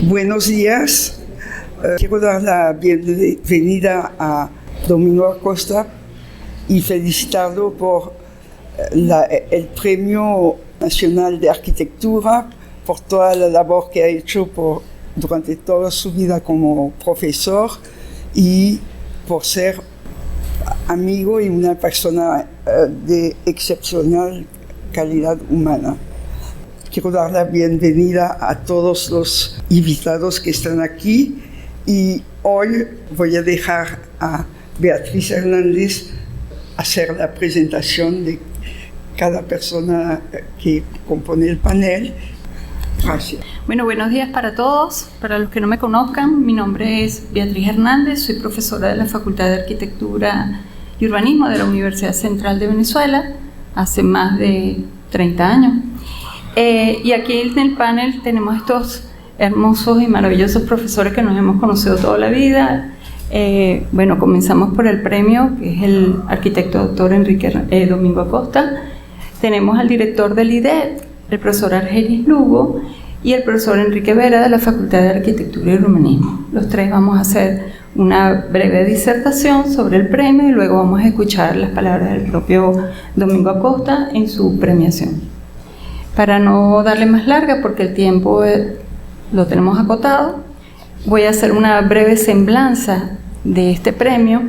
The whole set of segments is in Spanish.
Buenos días. Quiero dar la bienvenida a Domingo Acosta y felicitarlo por el Premio Nacional de Arquitectura, por toda la labor que ha hecho durante toda su vida como profesor y por ser amigo y una persona de excepcional calidad humana. Quiero dar la bienvenida a todos los invitados que están aquí y hoy voy a dejar a Beatriz Hernández hacer la presentación de cada persona que compone el panel. Gracias. Bueno, buenos días para todos. Para los que no me conozcan, mi nombre es Beatriz Hernández, soy profesora de la Facultad de Arquitectura y Urbanismo de la Universidad Central de Venezuela hace más de 30 años. Y aquí en el panel tenemos estos hermosos y maravillosos profesores que nos hemos conocido toda la vida. Bueno, comenzamos por el premio, que es el arquitecto doctor Domingo Acosta. Tenemos al director del IDET, el profesor Argenis Lugo, y el profesor Enrique Vera de la Facultad de Arquitectura y Urbanismo. Los tres vamos a hacer una breve disertación sobre el premio y luego vamos a escuchar las palabras del propio Domingo Acosta en su premiación. Para no darle más larga, porque el tiempo lo tenemos acotado, voy a hacer una breve semblanza de este premio.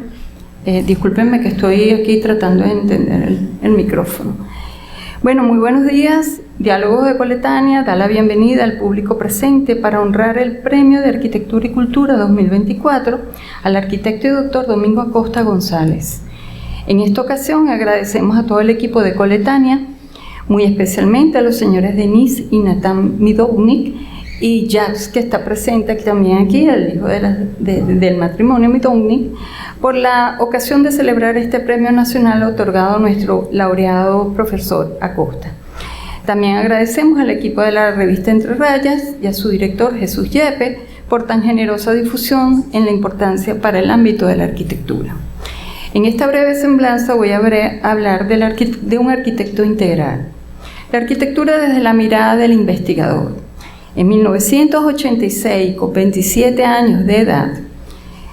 Discúlpenme que estoy aquí tratando de entender el micrófono. Bueno, muy buenos días. Diálogos de Coletánea da la bienvenida al público presente para honrar el Premio de Arquitectura y Cultura 2024 al arquitecto y doctor Domingo Acosta González. En esta ocasión agradecemos a todo el equipo de Coletánea, muy especialmente a los señores Denis y Nathan Midovnik y Jacques, que está presente también aquí, el hijo del matrimonio Midovnik, por la ocasión de celebrar este premio nacional otorgado a nuestro laureado profesor Acosta. También agradecemos al equipo de la revista Entre Rayas y a su director Jesús Yepe por tan generosa difusión en la importancia para el ámbito de la arquitectura. En esta breve semblanza voy a hablar de un arquitecto integral. La arquitectura desde la mirada del investigador. En 1986, con 27 años de edad,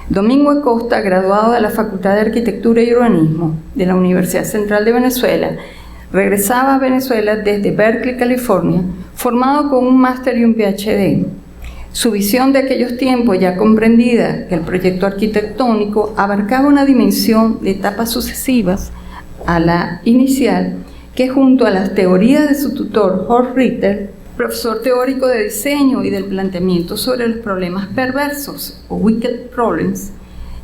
Domingo Acosta, graduado de la Facultad de Arquitectura y Urbanismo de la Universidad Central de Venezuela, regresaba a Venezuela desde Berkeley, California, formado con un máster y un PhD. Su visión de aquellos tiempos, ya comprendida que el proyecto arquitectónico abarcaba una dimensión de etapas sucesivas a la inicial, que junto a las teorías de su tutor Horst Ritter, profesor teórico de diseño y del planteamiento sobre los problemas perversos o wicked problems,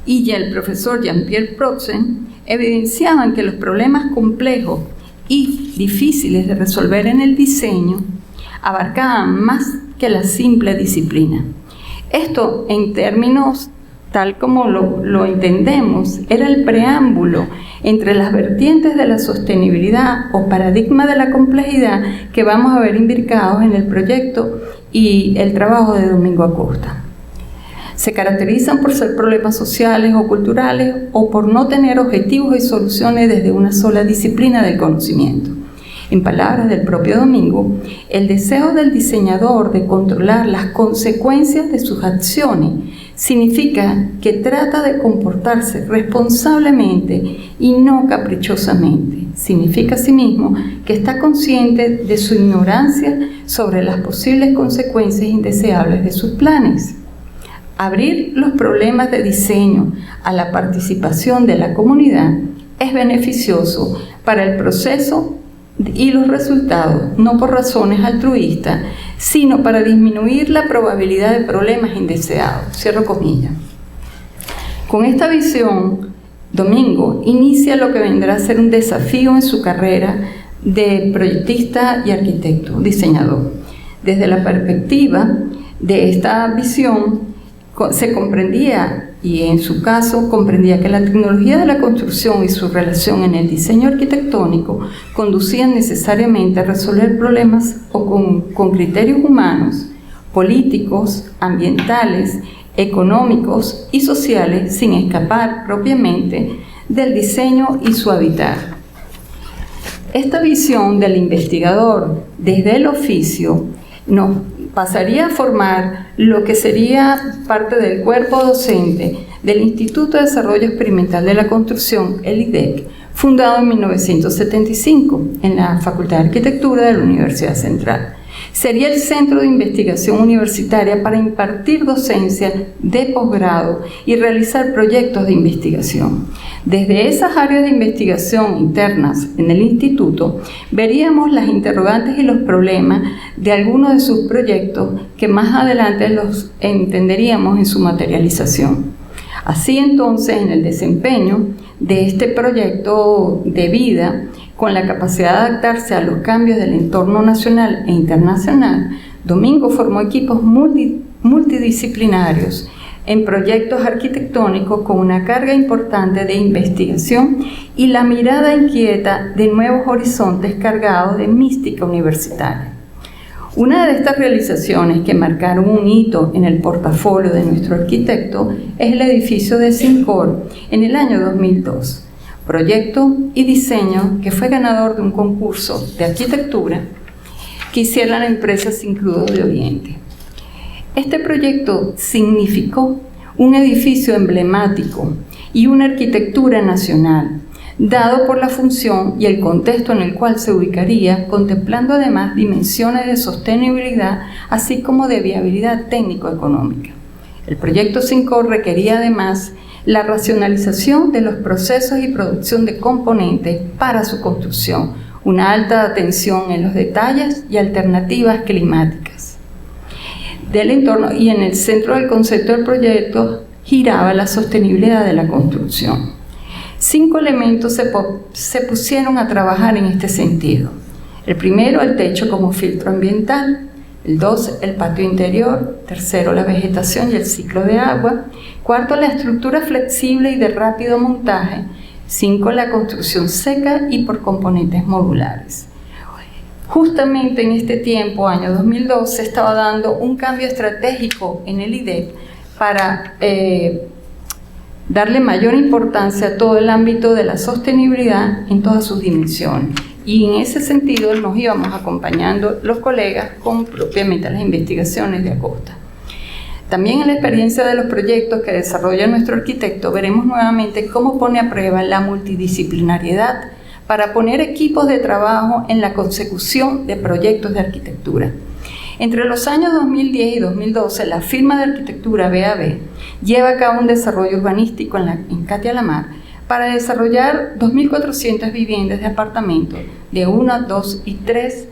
y ya el profesor Jean-Pierre Protzen, evidenciaban que los problemas complejos y difíciles de resolver en el diseño abarcaban más que la simple disciplina. Esto, en términos tal como lo entendemos, era el preámbulo entre las vertientes de la sostenibilidad o paradigma de la complejidad que vamos a ver imbricados en el proyecto y el trabajo de Domingo Acosta. Se caracterizan por ser problemas sociales o culturales o por no tener objetivos y soluciones desde una sola disciplina del conocimiento. En palabras del propio Domingo, el deseo del diseñador de controlar las consecuencias de sus acciones significa que trata de comportarse responsablemente y no caprichosamente. Significa asimismo que está consciente de su ignorancia sobre las posibles consecuencias indeseables de sus planes. Abrir los problemas de diseño a la participación de la comunidad es beneficioso para el proceso y los resultados, no por razones altruistas, sino para disminuir la probabilidad de problemas indeseados. Cierro comillas. Con esta visión, Domingo inicia lo que vendrá a ser un desafío en su carrera de proyectista y arquitecto, diseñador. Desde la perspectiva de esta visión, se comprendía, y en su caso comprendía, que la tecnología de la construcción y su relación en el diseño arquitectónico conducían necesariamente a resolver problemas con criterios humanos, políticos, ambientales, económicos y sociales, sin escapar propiamente del diseño y su hábitat. Esta visión del investigador desde el oficio nos pasaría a formar lo que sería parte del cuerpo docente del Instituto de Desarrollo Experimental de la Construcción, el IDEC, fundado en 1975 en la Facultad de Arquitectura de la Universidad Central. Sería el centro de investigación universitaria para impartir docencia de posgrado y realizar proyectos de investigación. Desde esas áreas de investigación internas en el instituto, veríamos las interrogantes y los problemas de algunos de sus proyectos que más adelante los entenderíamos en su materialización. Así entonces, en el desempeño de este proyecto de vida, con la capacidad de adaptarse a los cambios del entorno nacional e internacional, Domingo formó equipos multidisciplinarios en proyectos arquitectónicos con una carga importante de investigación y la mirada inquieta de nuevos horizontes cargados de mística universitaria. Una de estas realizaciones que marcaron un hito en el portafolio de nuestro arquitecto es el edificio de Sincor en el año 2002. Proyecto y diseño que fue ganador de un concurso de arquitectura que hiciera la empresa Sincrudos de Oriente. Este proyecto significó un edificio emblemático y una arquitectura nacional, dado por la función y el contexto en el cual se ubicaría, contemplando además dimensiones de sostenibilidad, así como de viabilidad técnico-económica. El proyecto Sincor requería además la racionalización de los procesos y producción de componentes para su construcción, una alta atención en los detalles y alternativas climáticas del entorno, y en el centro del concepto del proyecto giraba la sostenibilidad de la construcción. 5 elementos se pusieron a trabajar en este sentido. El primero, el techo como filtro ambiental. El 2, el patio interior. Tercero, la vegetación y el ciclo de agua. Cuarto, la estructura flexible y de rápido montaje. 5, la construcción seca y por componentes modulares. Justamente en este tiempo, año 2002, se estaba dando un cambio estratégico en el IDEC para darle mayor importancia a todo el ámbito de la sostenibilidad en todas sus dimensiones. Y en ese sentido nos íbamos acompañando los colegas con propiamente las investigaciones de Acosta. También en la experiencia de los proyectos que desarrolla nuestro arquitecto veremos nuevamente cómo pone a prueba la multidisciplinariedad para poner equipos de trabajo en la consecución de proyectos de arquitectura. Entre los años 2010 y 2012, la firma de arquitectura BAB lleva a cabo un desarrollo urbanístico en Catia la Mar para desarrollar 2.400 viviendas de apartamentos de 1, 2 y 3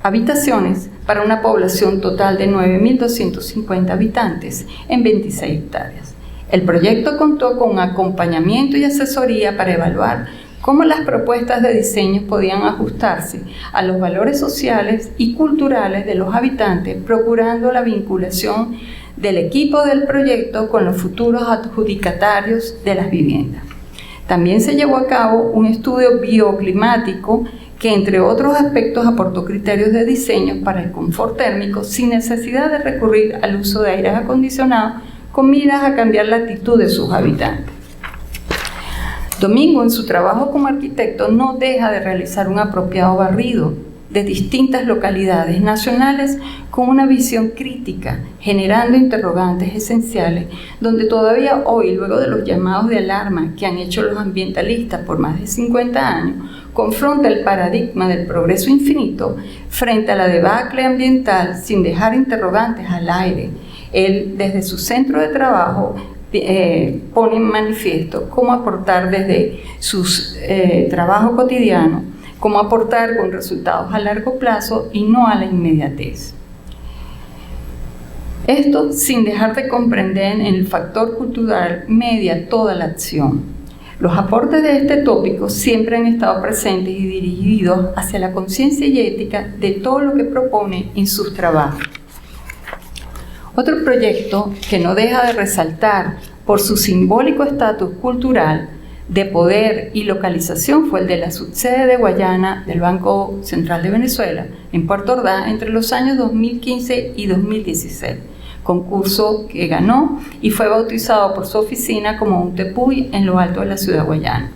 habitaciones para una población total de 9.250 habitantes en 26 hectáreas. El proyecto contó con acompañamiento y asesoría para evaluar cómo las propuestas de diseño podían ajustarse a los valores sociales y culturales de los habitantes, procurando la vinculación del equipo del proyecto con los futuros adjudicatarios de las viviendas. También se llevó a cabo un estudio bioclimático que, entre otros aspectos, aportó criterios de diseño para el confort térmico sin necesidad de recurrir al uso de aires acondicionados con miras a cambiar la actitud de sus habitantes. Domingo, en su trabajo como arquitecto, no deja de realizar un apropiado barrido de distintas localidades nacionales con una visión crítica, generando interrogantes esenciales, donde todavía hoy, luego de los llamados de alarma que han hecho los ambientalistas por más de 50 años, confronta el paradigma del progreso infinito frente a la debacle ambiental sin dejar interrogantes al aire. Él, desde su centro de trabajo, pone en manifiesto cómo aportar desde sus trabajo cotidiano, cómo aportar con resultados a largo plazo y no a la inmediatez. Esto sin dejar de comprender en el factor cultural media toda la acción. Los aportes de este tópico siempre han estado presentes y dirigidos hacia la conciencia y ética de todo lo que propone en sus trabajos. Otro proyecto que no deja de resaltar por su simbólico estatus cultural, de poder y localización fue el de la subsede de Guayana del Banco Central de Venezuela en Puerto Ordaz entre los años 2015 y 2016, concurso que ganó y fue bautizado por su oficina como un tepuy en lo alto de la ciudad guayana.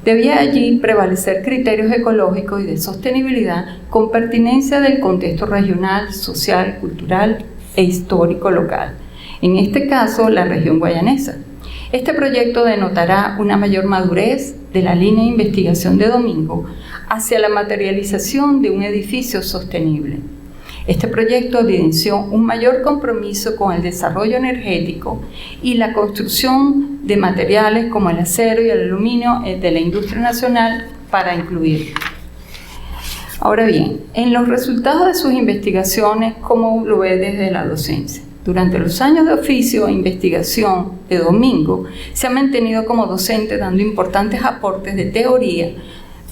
Debía allí prevalecer criterios ecológicos y de sostenibilidad con pertinencia del contexto regional, social, cultural e histórico local, en este caso la región guayanesa. Este proyecto denotará una mayor madurez de la línea de investigación de Domingo hacia la materialización de un edificio sostenible. Este proyecto evidenció un mayor compromiso con el desarrollo energético y la construcción de materiales como el acero y el aluminio de la industria nacional para incluir. Ahora bien, en los resultados de sus investigaciones, ¿cómo lo ve desde la docencia? Durante los años de oficio e investigación de Domingo, se ha mantenido como docente dando importantes aportes de teoría,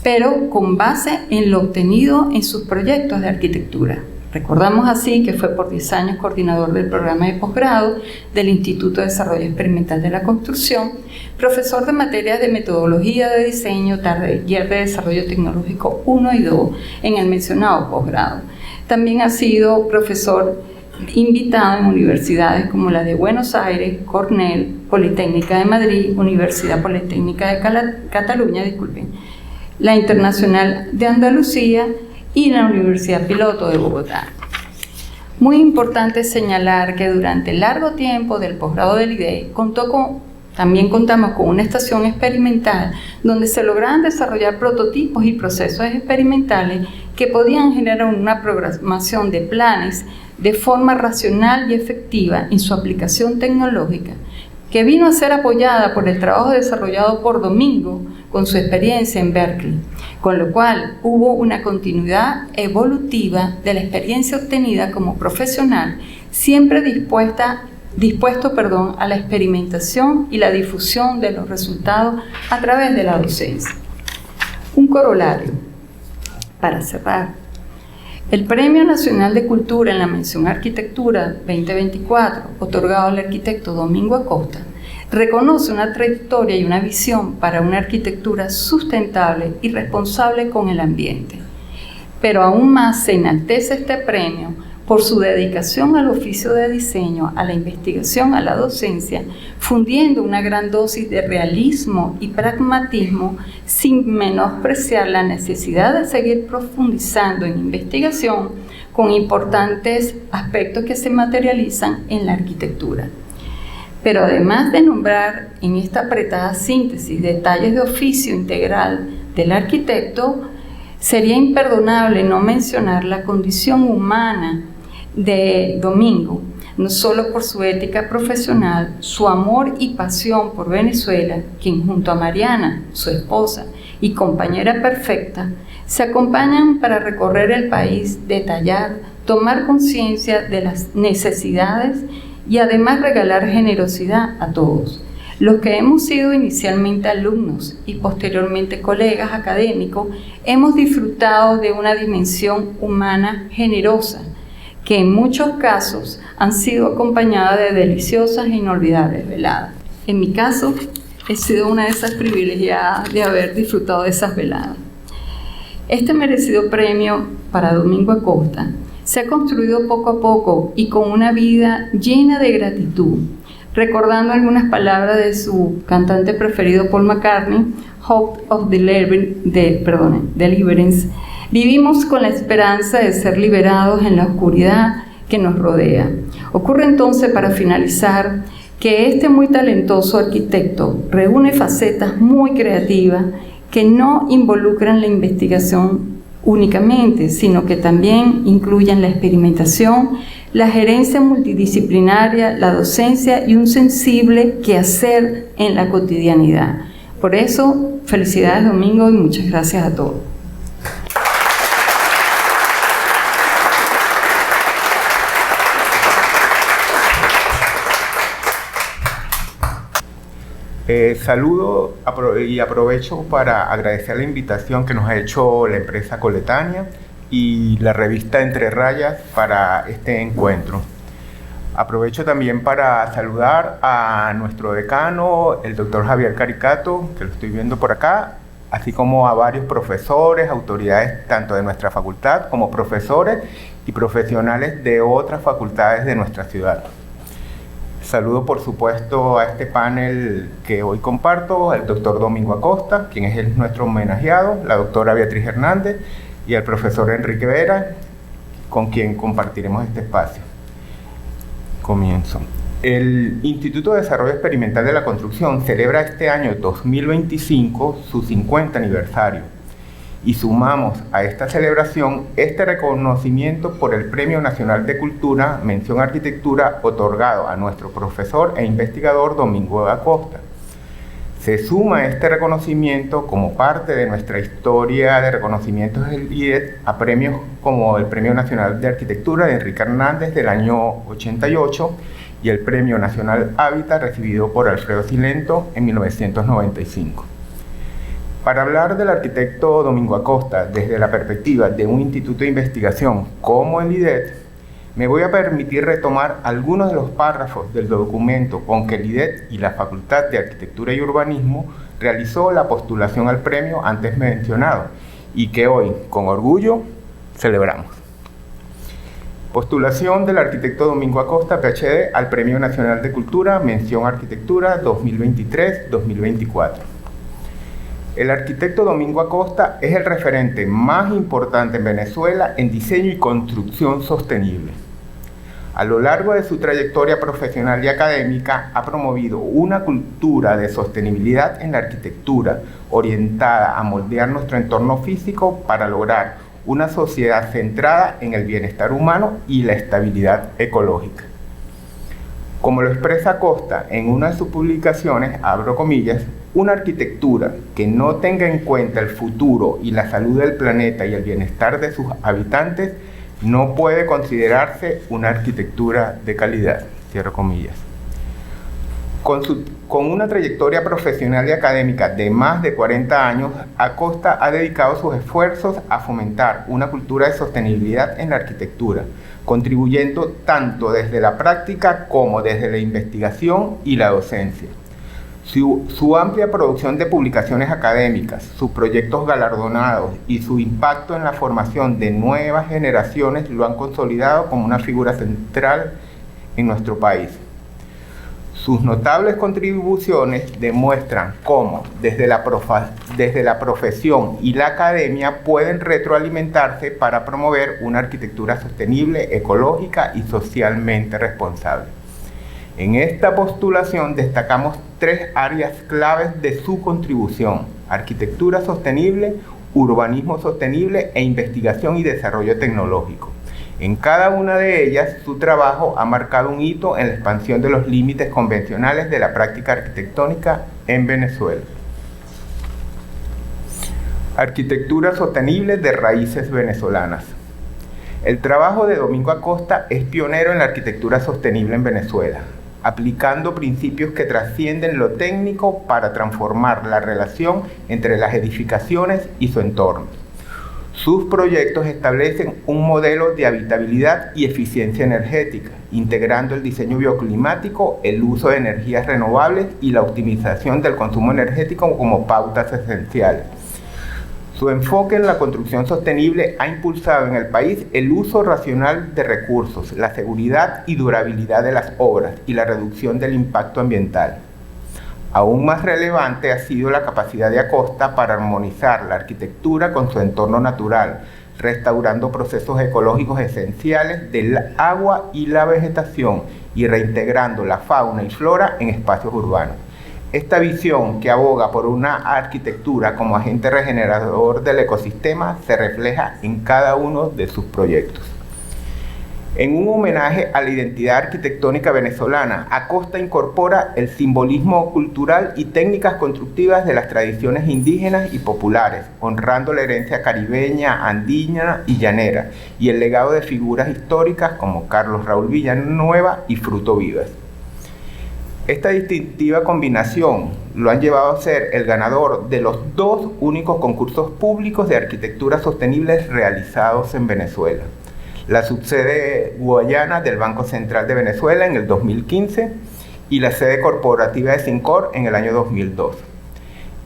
pero con base en lo obtenido en sus proyectos de arquitectura. Recordamos así que fue por 10 años coordinador del programa de posgrado del Instituto de Desarrollo Experimental de la Construcción, profesor de materias de metodología de diseño, taller de desarrollo tecnológico 1 y 2 en el mencionado posgrado. También ha sido profesor invitado en universidades como la de Buenos Aires, Cornell, Politécnica de Madrid, Universidad Politécnica de Cataluña, la Internacional de Andalucía y la Universidad Piloto de Bogotá. Muy importante señalar que durante el largo tiempo del posgrado del IDE también contamos con una estación experimental donde se lograban desarrollar prototipos y procesos experimentales que podían generar una programación de planes de forma racional y efectiva en su aplicación tecnológica, que vino a ser apoyada por el trabajo desarrollado por Domingo con su experiencia en Berkeley, con lo cual hubo una continuidad evolutiva de la experiencia obtenida como profesional, siempre dispuesto a la experimentación y la difusión de los resultados a través de la docencia. Un corolario, para cerrar. El Premio Nacional de Cultura en la mención Arquitectura 2024, otorgado al arquitecto Domingo Acosta, reconoce una trayectoria y una visión para una arquitectura sustentable y responsable con el ambiente. Pero aún más se enaltece este premio por su dedicación al oficio de diseño, a la investigación, a la docencia, fundiendo una gran dosis de realismo y pragmatismo sin menospreciar la necesidad de seguir profundizando en investigación con importantes aspectos que se materializan en la arquitectura. Pero además de nombrar en esta apretada síntesis detalles de oficio integral del arquitecto, sería imperdonable no mencionar la condición humana de Domingo, no solo por su ética profesional, su amor y pasión por Venezuela, quien junto a Mariana, su esposa y compañera perfecta, se acompañan para recorrer el país, detallar, tomar conciencia de las necesidades y además regalar generosidad a todos. Los que hemos sido inicialmente alumnos y posteriormente colegas académicos, hemos disfrutado de una dimensión humana generosa, que en muchos casos han sido acompañadas de deliciosas e inolvidables veladas. En mi caso, he sido una de esas privilegiadas de haber disfrutado de esas veladas. Este merecido premio para Domingo Acosta se ha construido poco a poco y con una vida llena de gratitud, recordando algunas palabras de su cantante preferido Paul McCartney, Hope of Deliverance. Vivimos con la esperanza de ser liberados en la oscuridad que nos rodea. Ocurre entonces, para finalizar, que este muy talentoso arquitecto reúne facetas muy creativas que no involucran la investigación únicamente, sino que también incluyen la experimentación, la gerencia multidisciplinaria, la docencia y un sensible quehacer en la cotidianidad. Por eso, felicidades Domingo y muchas gracias a todos. Saludo y aprovecho para agradecer la invitación que nos ha hecho la empresa Coletánea y la revista Entre Rayas para este encuentro. Aprovecho también para saludar a nuestro decano, el doctor Javier Caricato, que lo estoy viendo por acá, así como a varios profesores, autoridades tanto de nuestra facultad como profesores y profesionales de otras facultades de nuestra ciudad. Saludo por supuesto a este panel que hoy comparto, al doctor Domingo Acosta, quien es nuestro homenajeado, la doctora Beatriz Hernández y al profesor Enrique Vera, con quien compartiremos este espacio. Comienzo. El Instituto de Desarrollo Experimental de la Construcción celebra este año 2025 su 50 aniversario y sumamos a esta celebración este reconocimiento por el Premio Nacional de Cultura, Mención Arquitectura, otorgado a nuestro profesor e investigador Domingo Acosta. Se suma este reconocimiento como parte de nuestra historia de reconocimientos del IDET a premios como el Premio Nacional de Arquitectura de Enrique Hernández del año 88 y el Premio Nacional Hábitat recibido por Alfredo Silento en 1995. Para hablar del arquitecto Domingo Acosta desde la perspectiva de un instituto de investigación como el IDET, me voy a permitir retomar algunos de los párrafos del documento con que el IDET y la Facultad de Arquitectura y Urbanismo realizó la postulación al premio antes mencionado y que hoy, con orgullo, celebramos. Postulación del arquitecto Domingo Acosta, PhD, al Premio Nacional de Cultura, Mención Arquitectura 2023-2024. El arquitecto Domingo Acosta es el referente más importante en Venezuela en diseño y construcción sostenible. A lo largo de su trayectoria profesional y académica ha promovido una cultura de sostenibilidad en la arquitectura orientada a moldear nuestro entorno físico para lograr una sociedad centrada en el bienestar humano y la estabilidad ecológica. Como lo expresa Acosta en una de sus publicaciones, abro comillas, una arquitectura que no tenga en cuenta el futuro y la salud del planeta y el bienestar de sus habitantes no puede considerarse una arquitectura de calidad, cierro comillas. Con una trayectoria profesional y académica de más de 40 años, Acosta ha dedicado sus esfuerzos a fomentar una cultura de sostenibilidad en la arquitectura, contribuyendo tanto desde la práctica como desde la investigación y la docencia. Su amplia producción de publicaciones académicas, sus proyectos galardonados y su impacto en la formación de nuevas generaciones lo han consolidado como una figura central en nuestro país. Sus notables contribuciones demuestran cómo desde la profesión y la academia pueden retroalimentarse para promover una arquitectura sostenible, ecológica y socialmente responsable. En esta postulación destacamos 3 áreas claves de su contribución: arquitectura sostenible, urbanismo sostenible e investigación y desarrollo tecnológico. En cada una de ellas, su trabajo ha marcado un hito en la expansión de los límites convencionales de la práctica arquitectónica en Venezuela. Arquitectura sostenible de raíces venezolanas. El trabajo de Domingo Acosta es pionero en la arquitectura sostenible en Venezuela, aplicando principios que trascienden lo técnico para transformar la relación entre las edificaciones y su entorno. Sus proyectos establecen un modelo de habitabilidad y eficiencia energética, integrando el diseño bioclimático, el uso de energías renovables y la optimización del consumo energético como pautas esenciales. Su enfoque en la construcción sostenible ha impulsado en el país el uso racional de recursos, la seguridad y durabilidad de las obras y la reducción del impacto ambiental. Aún más relevante ha sido la capacidad de Acosta para armonizar la arquitectura con su entorno natural, restaurando procesos ecológicos esenciales del agua y la vegetación y reintegrando la fauna y flora en espacios urbanos. Esta visión, que aboga por una arquitectura como agente regenerador del ecosistema, se refleja en cada uno de sus proyectos. En un homenaje a la identidad arquitectónica venezolana, Acosta incorpora el simbolismo cultural y técnicas constructivas de las tradiciones indígenas y populares, honrando la herencia caribeña, andina y llanera, y el legado de figuras históricas como Carlos Raúl Villanueva y Fruto Vivas. Esta distintiva combinación lo han llevado a ser el ganador de los 2 únicos concursos públicos de arquitectura sostenible realizados en Venezuela: la subsede guayana del Banco Central de Venezuela en el 2015 y la sede corporativa de Sincor en el año 2002.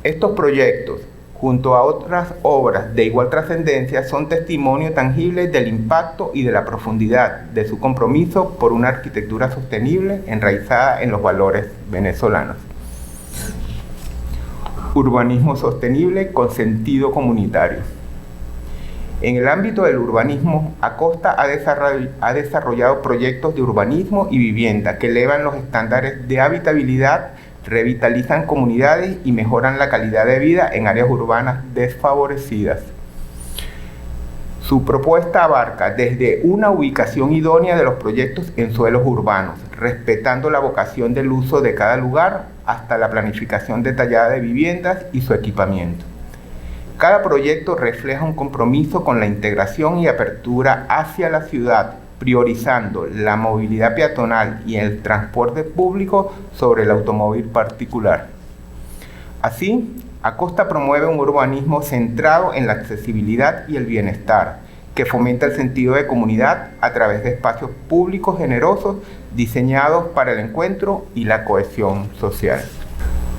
Estos proyectos junto a otras obras de igual trascendencia, son testimonio tangible del impacto y de la profundidad de su compromiso por una arquitectura sostenible enraizada en los valores venezolanos. Urbanismo sostenible con sentido comunitario. En el ámbito del urbanismo, Acosta ha desarrollado proyectos de urbanismo y vivienda que elevan los estándares de habitabilidad, revitalizan comunidades y mejoran la calidad de vida en áreas urbanas desfavorecidas. Su propuesta abarca desde una ubicación idónea de los proyectos en suelos urbanos, respetando la vocación del uso de cada lugar, hasta la planificación detallada de viviendas y su equipamiento. Cada proyecto refleja un compromiso con la integración y apertura hacia la ciudad, priorizando la movilidad peatonal y el transporte público sobre el automóvil particular. Así, Acosta promueve un urbanismo centrado en la accesibilidad y el bienestar, que fomenta el sentido de comunidad a través de espacios públicos generosos diseñados para el encuentro y la cohesión social.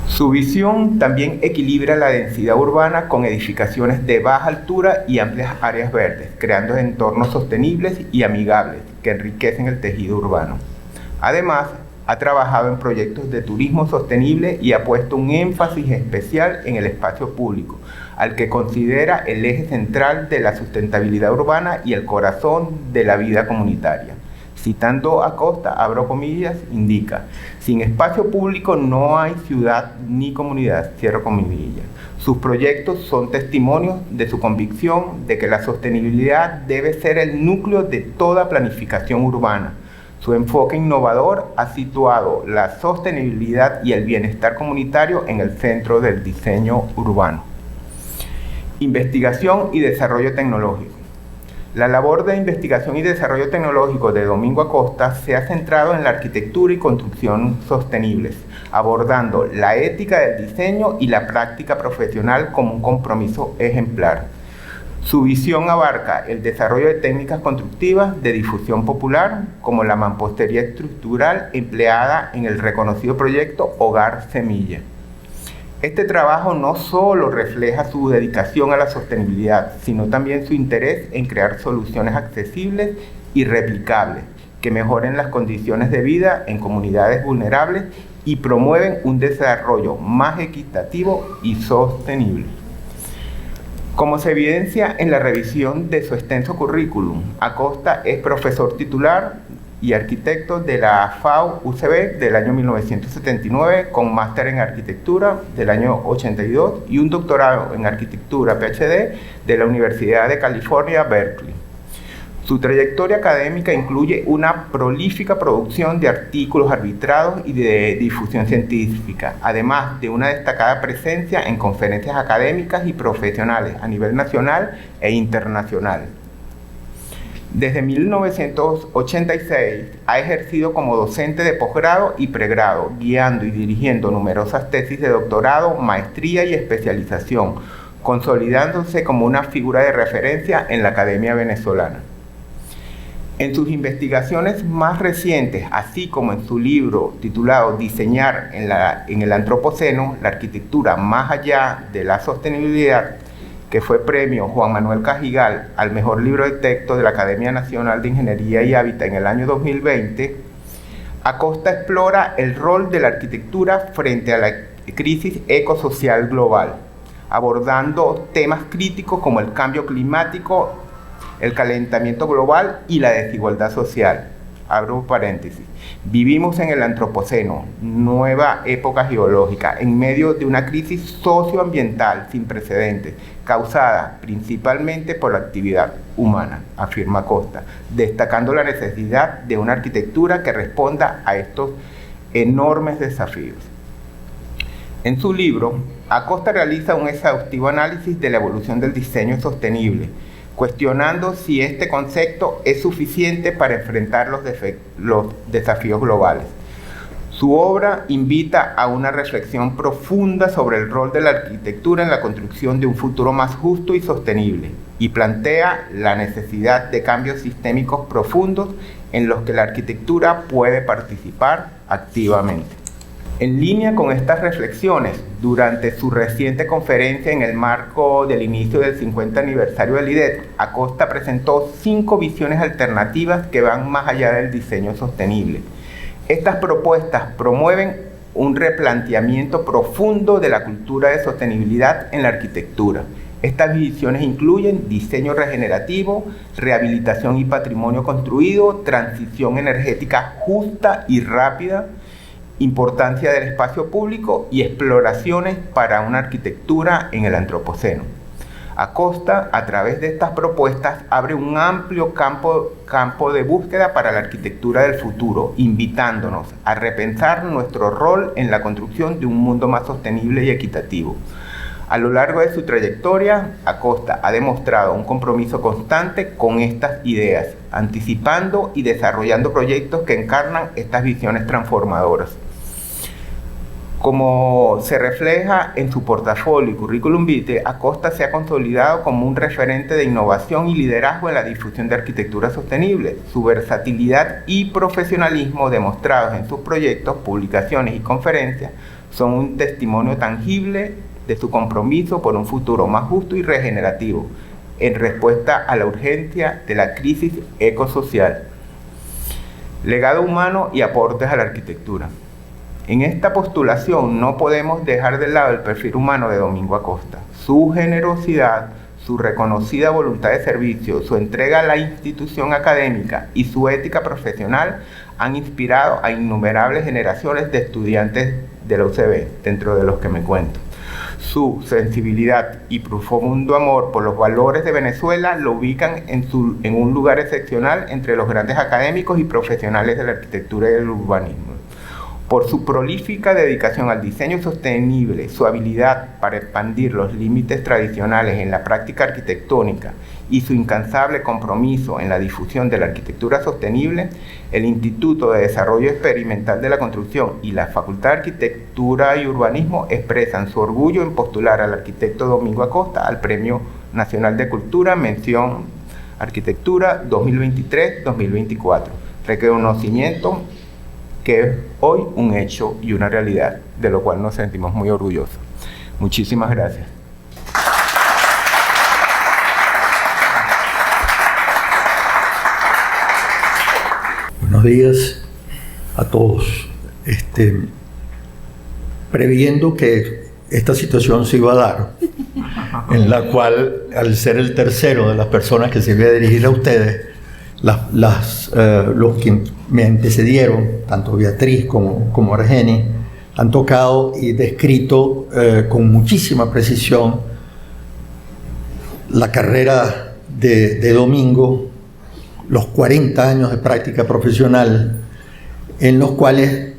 Su visión también equilibra la densidad urbana con edificaciones de baja altura y amplias áreas verdes, creando entornos sostenibles y amigables que enriquecen el tejido urbano. Además, ha trabajado en proyectos de turismo sostenible y ha puesto un énfasis especial en el espacio público, al que considera el eje central de la sustentabilidad urbana y el corazón de la vida comunitaria. Citando a Acosta, abro comillas, indica: sin espacio público no hay ciudad ni comunidad, cierro comillas. Sus proyectos son testimonios de su convicción de que la sostenibilidad debe ser el núcleo de toda planificación urbana. Su enfoque innovador ha situado la sostenibilidad y el bienestar comunitario en el centro del diseño urbano. Investigación y desarrollo tecnológico. La labor de investigación y desarrollo tecnológico de Domingo Acosta se ha centrado en la arquitectura y construcción sostenibles, abordando la ética del diseño y la práctica profesional como un compromiso ejemplar. Su visión abarca el desarrollo de técnicas constructivas de difusión popular, como la mampostería estructural empleada en el reconocido proyecto Hogar Semilla. Este trabajo no solo refleja su dedicación a la sostenibilidad, sino también su interés en crear soluciones accesibles y replicables que mejoren las condiciones de vida en comunidades vulnerables y promueven un desarrollo más equitativo y sostenible. Como se evidencia en la revisión de su extenso currículum, Acosta es profesor titular y arquitecto de la FAU UCB del año 1979, con máster en arquitectura del año 82 y un doctorado en arquitectura PhD de la Universidad de California, Berkeley. Su trayectoria académica incluye una prolífica producción de artículos arbitrados y de difusión científica, además de una destacada presencia en conferencias académicas y profesionales a nivel nacional e internacional. Desde 1986 ha ejercido como docente de posgrado y pregrado, guiando y dirigiendo numerosas tesis de doctorado, maestría y especialización, consolidándose como una figura de referencia en la academia venezolana. En sus investigaciones más recientes, así como en su libro titulado Diseñar en el Antropoceno, la arquitectura más allá de la sostenibilidad, que fue premio Juan Manuel Cajigal al mejor libro de texto de la Academia Nacional de Ingeniería y Hábitat en el año 2020, Acosta explora el rol de la arquitectura frente a la crisis ecosocial global, abordando temas críticos como el cambio climático, el calentamiento global y la desigualdad social. Abro paréntesis. Vivimos en el Antropoceno, nueva época geológica, en medio de una crisis socioambiental sin precedentes, causada principalmente por la actividad humana, afirma Acosta, destacando la necesidad de una arquitectura que responda a estos enormes desafíos. En su libro, Acosta realiza un exhaustivo análisis de la evolución del diseño sostenible, cuestionando si este concepto es suficiente para enfrentar los desafíos globales. Su obra invita a una reflexión profunda sobre el rol de la arquitectura en la construcción de un futuro más justo y sostenible, y plantea la necesidad de cambios sistémicos profundos en los que la arquitectura puede participar activamente. En línea con estas reflexiones, durante su reciente conferencia en el marco del inicio del 50 aniversario del IDET, Acosta presentó 5 visiones alternativas que van más allá del diseño sostenible. Estas propuestas promueven un replanteamiento profundo de la cultura de sostenibilidad en la arquitectura. Estas visiones incluyen diseño regenerativo, rehabilitación y patrimonio construido, transición energética justa y rápida, importancia del espacio público y exploraciones para una arquitectura en el antropoceno. Acosta, a través de estas propuestas, abre un amplio campo de búsqueda para la arquitectura del futuro, invitándonos a repensar nuestro rol en la construcción de un mundo más sostenible y equitativo. A lo largo de su trayectoria, Acosta ha demostrado un compromiso constante con estas ideas, anticipando y desarrollando proyectos que encarnan estas visiones transformadoras. Como se refleja en su portafolio y currículum vitae, Acosta se ha consolidado como un referente de innovación y liderazgo en la difusión de arquitectura sostenible. Su versatilidad y profesionalismo demostrados en sus proyectos, publicaciones y conferencias son un testimonio tangible de su compromiso por un futuro más justo y regenerativo, en respuesta a la urgencia de la crisis ecosocial. Legado humano y aportes a la arquitectura. En esta postulación no podemos dejar de lado el perfil humano de Domingo Acosta. Su generosidad, su reconocida voluntad de servicio, su entrega a la institución académica y su ética profesional han inspirado a innumerables generaciones de estudiantes de la UCB, dentro de los que me cuento. Su sensibilidad y profundo amor por los valores de Venezuela lo ubican en un lugar excepcional entre los grandes académicos y profesionales de la arquitectura y el urbanismo. Por su prolífica dedicación al diseño sostenible, su habilidad para expandir los límites tradicionales en la práctica arquitectónica y su incansable compromiso en la difusión de la arquitectura sostenible, el Instituto de Desarrollo Experimental de la Construcción y la Facultad de Arquitectura y Urbanismo expresan su orgullo en postular al arquitecto Domingo Acosta al Premio Nacional de Cultura, mención Arquitectura 2023-2024. Reconocimiento que es hoy un hecho y una realidad, de lo cual nos sentimos muy orgullosos. Muchísimas gracias. Buenos días a todos. Previendo que esta situación se iba a dar, en la cual, al ser el tercero de las personas que se iba a dirigir a ustedes, los que me antecedieron, tanto Beatriz como Argeni, han tocado y descrito con muchísima precisión la carrera de Domingo, los 40 años de práctica profesional, en los cuales,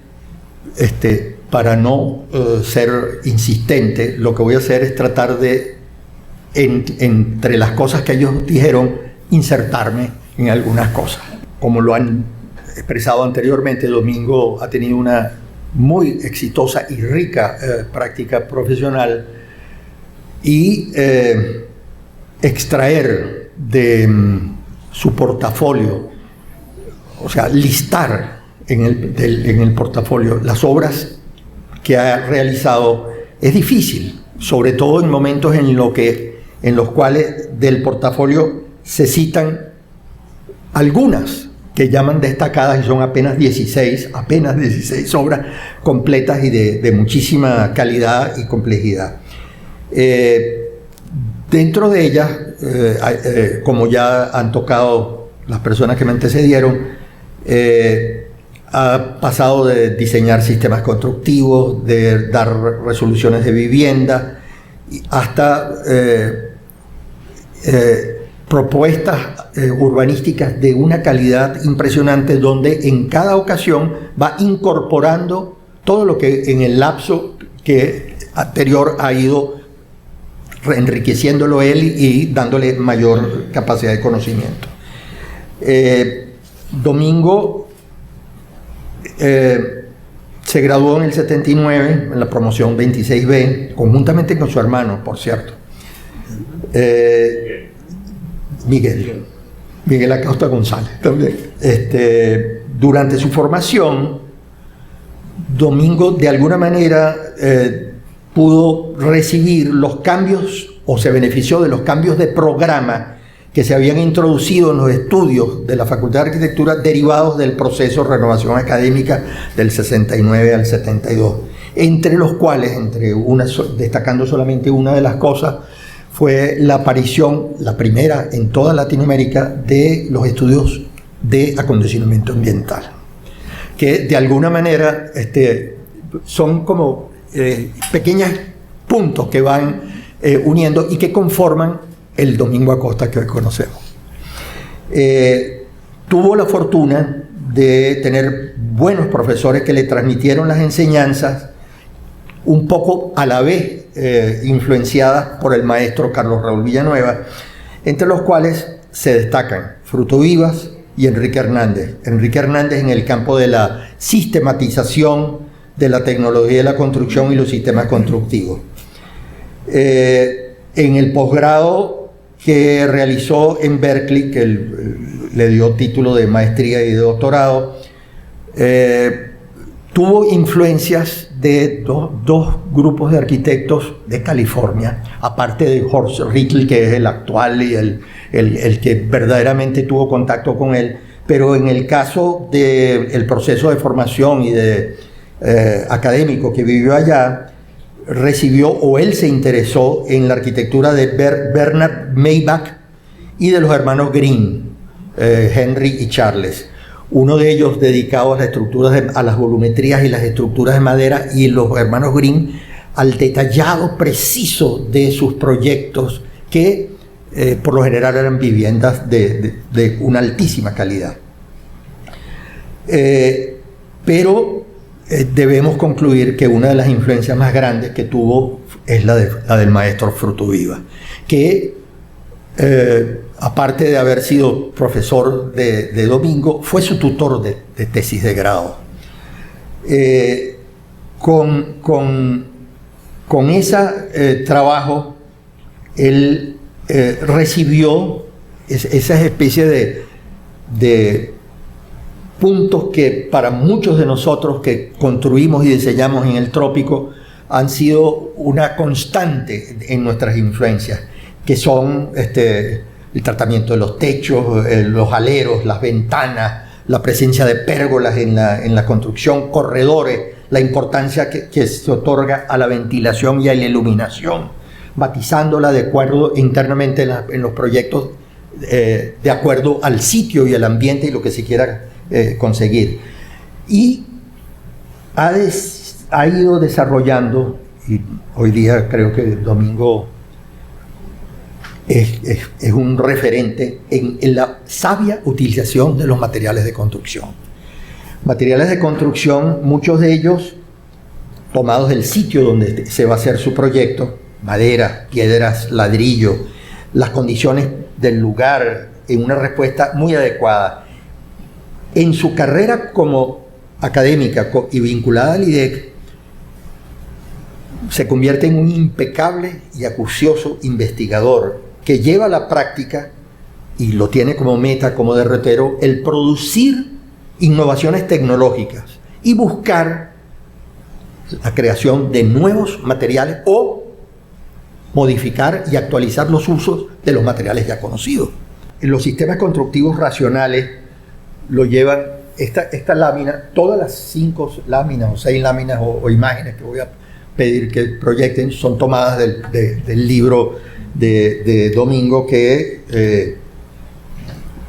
para no ser insistente, lo que voy a hacer es tratar de, entre las cosas que ellos dijeron, insertarme en algunas cosas. Como lo han expresado anteriormente, Domingo ha tenido una muy exitosa y rica práctica profesional, y extraer de su portafolio, o sea, listar en el portafolio las obras que ha realizado es difícil, sobre todo en momentos en los cuales del portafolio se citan algunas que llaman destacadas, y son apenas 16 obras completas y de muchísima calidad y complejidad. Dentro de ellas, como ya han tocado las personas que me antecedieron, ha pasado de diseñar sistemas constructivos, de dar resoluciones de vivienda, hasta propuestas urbanísticas de una calidad impresionante, donde en cada ocasión va incorporando todo lo que en el lapso que anterior ha ido enriqueciéndolo él y dándole mayor capacidad de conocimiento. Domingo se graduó en el 79 en la promoción 26B, conjuntamente con su hermano, por cierto, Miguel Acosta González también. Durante su formación, Domingo de alguna manera pudo recibir los cambios o se benefició de los cambios de programa que se habían introducido en los estudios de la Facultad de Arquitectura derivados del proceso de renovación académica del 69 al 72, entre los cuales, destacando solamente una de las cosas, fue la aparición, la primera en toda Latinoamérica, de los estudios de acondicionamiento ambiental, que de alguna manera son como pequeños puntos que van uniendo y que conforman el Domingo Acosta que hoy conocemos. Tuvo la fortuna de tener buenos profesores que le transmitieron las enseñanzas, un poco a la vez influenciadas por el maestro Carlos Raúl Villanueva, entre los cuales se destacan Fruto Vivas y Enrique Hernández. Enrique Hernández en el campo de la sistematización de la tecnología de la construcción y los sistemas constructivos. En el posgrado que realizó en Berkeley, que le dio título de maestría y de doctorado, tuvo influencias de dos grupos de arquitectos de California, aparte de Horst Rittel, que es el actual y el que verdaderamente tuvo contacto con él, pero en el caso del proceso de formación y de académico que vivió allá, recibió o él se interesó en la arquitectura de Bernard Maybach y de los hermanos Green, Henry y Charles. Uno de ellos dedicado a las estructuras, a las volumetrías y las estructuras de madera, y los hermanos Green al detallado preciso de sus proyectos, que por lo general eran viviendas de una altísima calidad. Pero debemos concluir que una de las influencias más grandes que tuvo es la del maestro Fruto Viva, que aparte de haber sido profesor de Domingo, fue su tutor de tesis de grado. Con ese trabajo, él recibió esa especie de puntos que para muchos de nosotros que construimos y diseñamos en el trópico han sido una constante en nuestras influencias, que son el tratamiento de los techos, los aleros, las ventanas, la presencia de pérgolas en la construcción, corredores, la importancia que se otorga a la ventilación y a la iluminación, matizándola de acuerdo internamente en los proyectos, de acuerdo al sitio y al ambiente y lo que se quiera conseguir. Y ha ido desarrollando, y hoy día creo que Domingo es un referente en la sabia utilización de los materiales de construcción. Materiales de construcción, muchos de ellos tomados del sitio donde se va a hacer su proyecto, madera, piedras, ladrillo, las condiciones del lugar, en una respuesta muy adecuada. En su carrera como académica y vinculada al IDEC, se convierte en un impecable y acucioso investigador que lleva a la práctica, y lo tiene como meta, como derrotero, el producir innovaciones tecnológicas y buscar la creación de nuevos materiales o modificar y actualizar los usos de los materiales ya conocidos. En los sistemas constructivos racionales lo llevan esta lámina, todas las 5 láminas o 6 láminas o imágenes que voy a pedir que proyecten son tomadas del libro de Domingo, que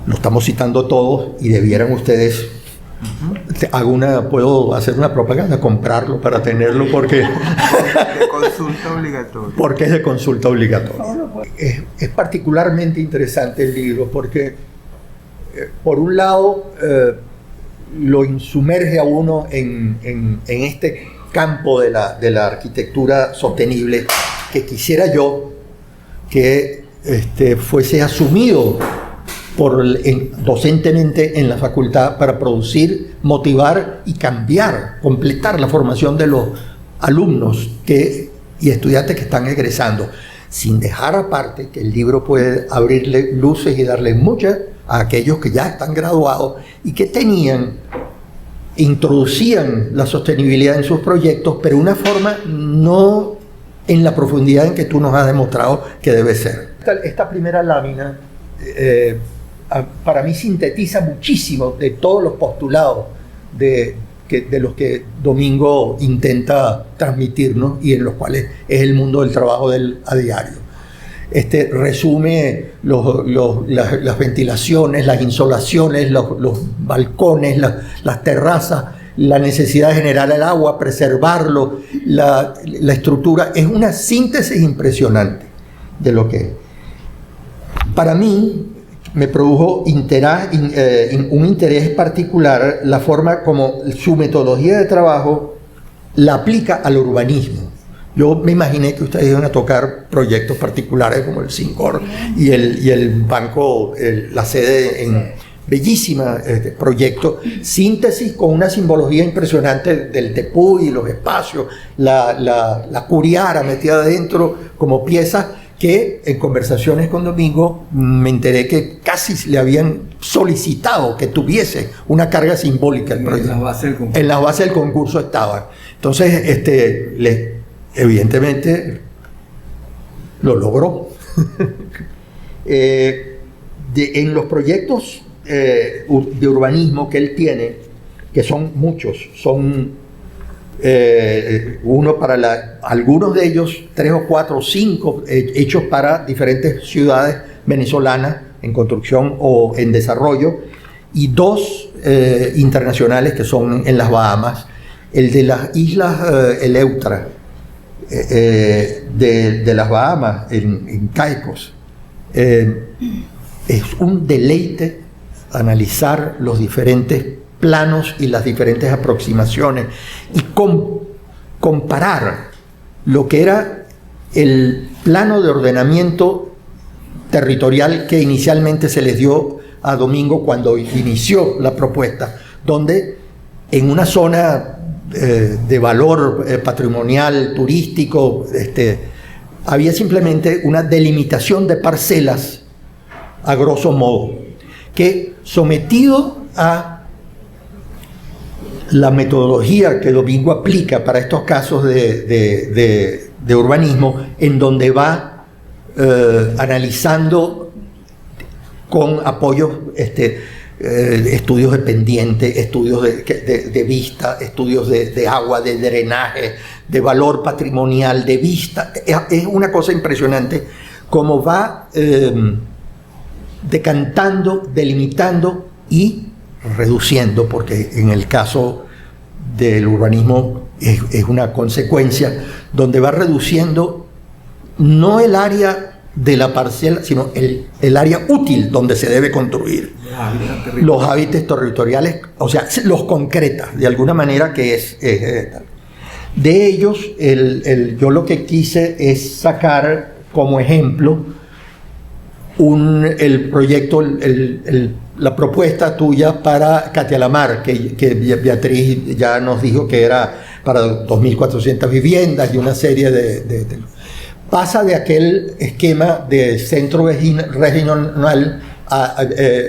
lo estamos citando todos y debieran ustedes, puedo hacer una propaganda, comprarlo para tenerlo porque de consulta obligatoria. Porque es de consulta obligatoria. Es particularmente interesante el libro porque por un lado lo insumerge a uno en este campo de la arquitectura sostenible, que quisiera yo que fuese asumido docentemente en la facultad para producir, motivar y cambiar, completar la formación de los alumnos y estudiantes que están egresando, sin dejar aparte que el libro puede abrirle luces y darle muchas a aquellos que ya están graduados y que tenían introducían la sostenibilidad en sus proyectos, pero de una forma no en la profundidad en que tú nos has demostrado que debe ser. Esta primera lámina para mí sintetiza muchísimo de todos los postulados de los que Domingo intenta transmitirnos y en los cuales es el mundo del trabajo a diario. Resume las ventilaciones, las insolaciones, los balcones, las terrazas, la necesidad de generar el agua, preservarlo, la estructura. Es una síntesis impresionante de lo que es. Para mí me produjo un interés particular la forma como su metodología de trabajo la aplica al urbanismo. Yo me imaginé que ustedes iban a tocar proyectos particulares como el Sincor y el banco, la sede en bellísima proyecto, síntesis con una simbología impresionante del tepuy y los espacios, la curiara metida adentro como pieza que en conversaciones con Domingo me enteré que casi le habían solicitado que tuviese una carga simbólica el proyecto. En la base del concurso estaba. Entonces, evidentemente lo logró. En los proyectos de urbanismo que él tiene, que son muchos, son uno para algunos de ellos 3 o 4 o 5 hechos para diferentes ciudades venezolanas en construcción o en desarrollo, y 2 internacionales que son en las Bahamas. El de las islas Eleuthera de las Bahamas, en Caicos, es un deleite analizar los diferentes planos y las diferentes aproximaciones y comparar lo que era el plano de ordenamiento territorial que inicialmente se les dio a Domingo cuando inició la propuesta, donde en una zona de valor patrimonial, turístico, había simplemente una delimitación de parcelas a grosso modo, que sometido a la metodología que Domingo aplica para estos casos de urbanismo, en donde va analizando con apoyos estudios de pendiente, estudios de vista, estudios de agua, de drenaje, de valor patrimonial, de vista. Es una cosa impresionante cómo va decantando, delimitando y reduciendo, porque en el caso del urbanismo es una consecuencia, donde va reduciendo no el área de la parcela, sino el área útil donde se debe construir. Los hábitats territoriales, o sea, los concreta, de alguna manera, que es tal. De ellos, yo lo que quise es sacar como ejemplo el proyecto, la propuesta tuya para Catialamar, que Beatriz ya nos dijo que era para 2.400 viviendas y una serie pasa de aquel esquema de centro regional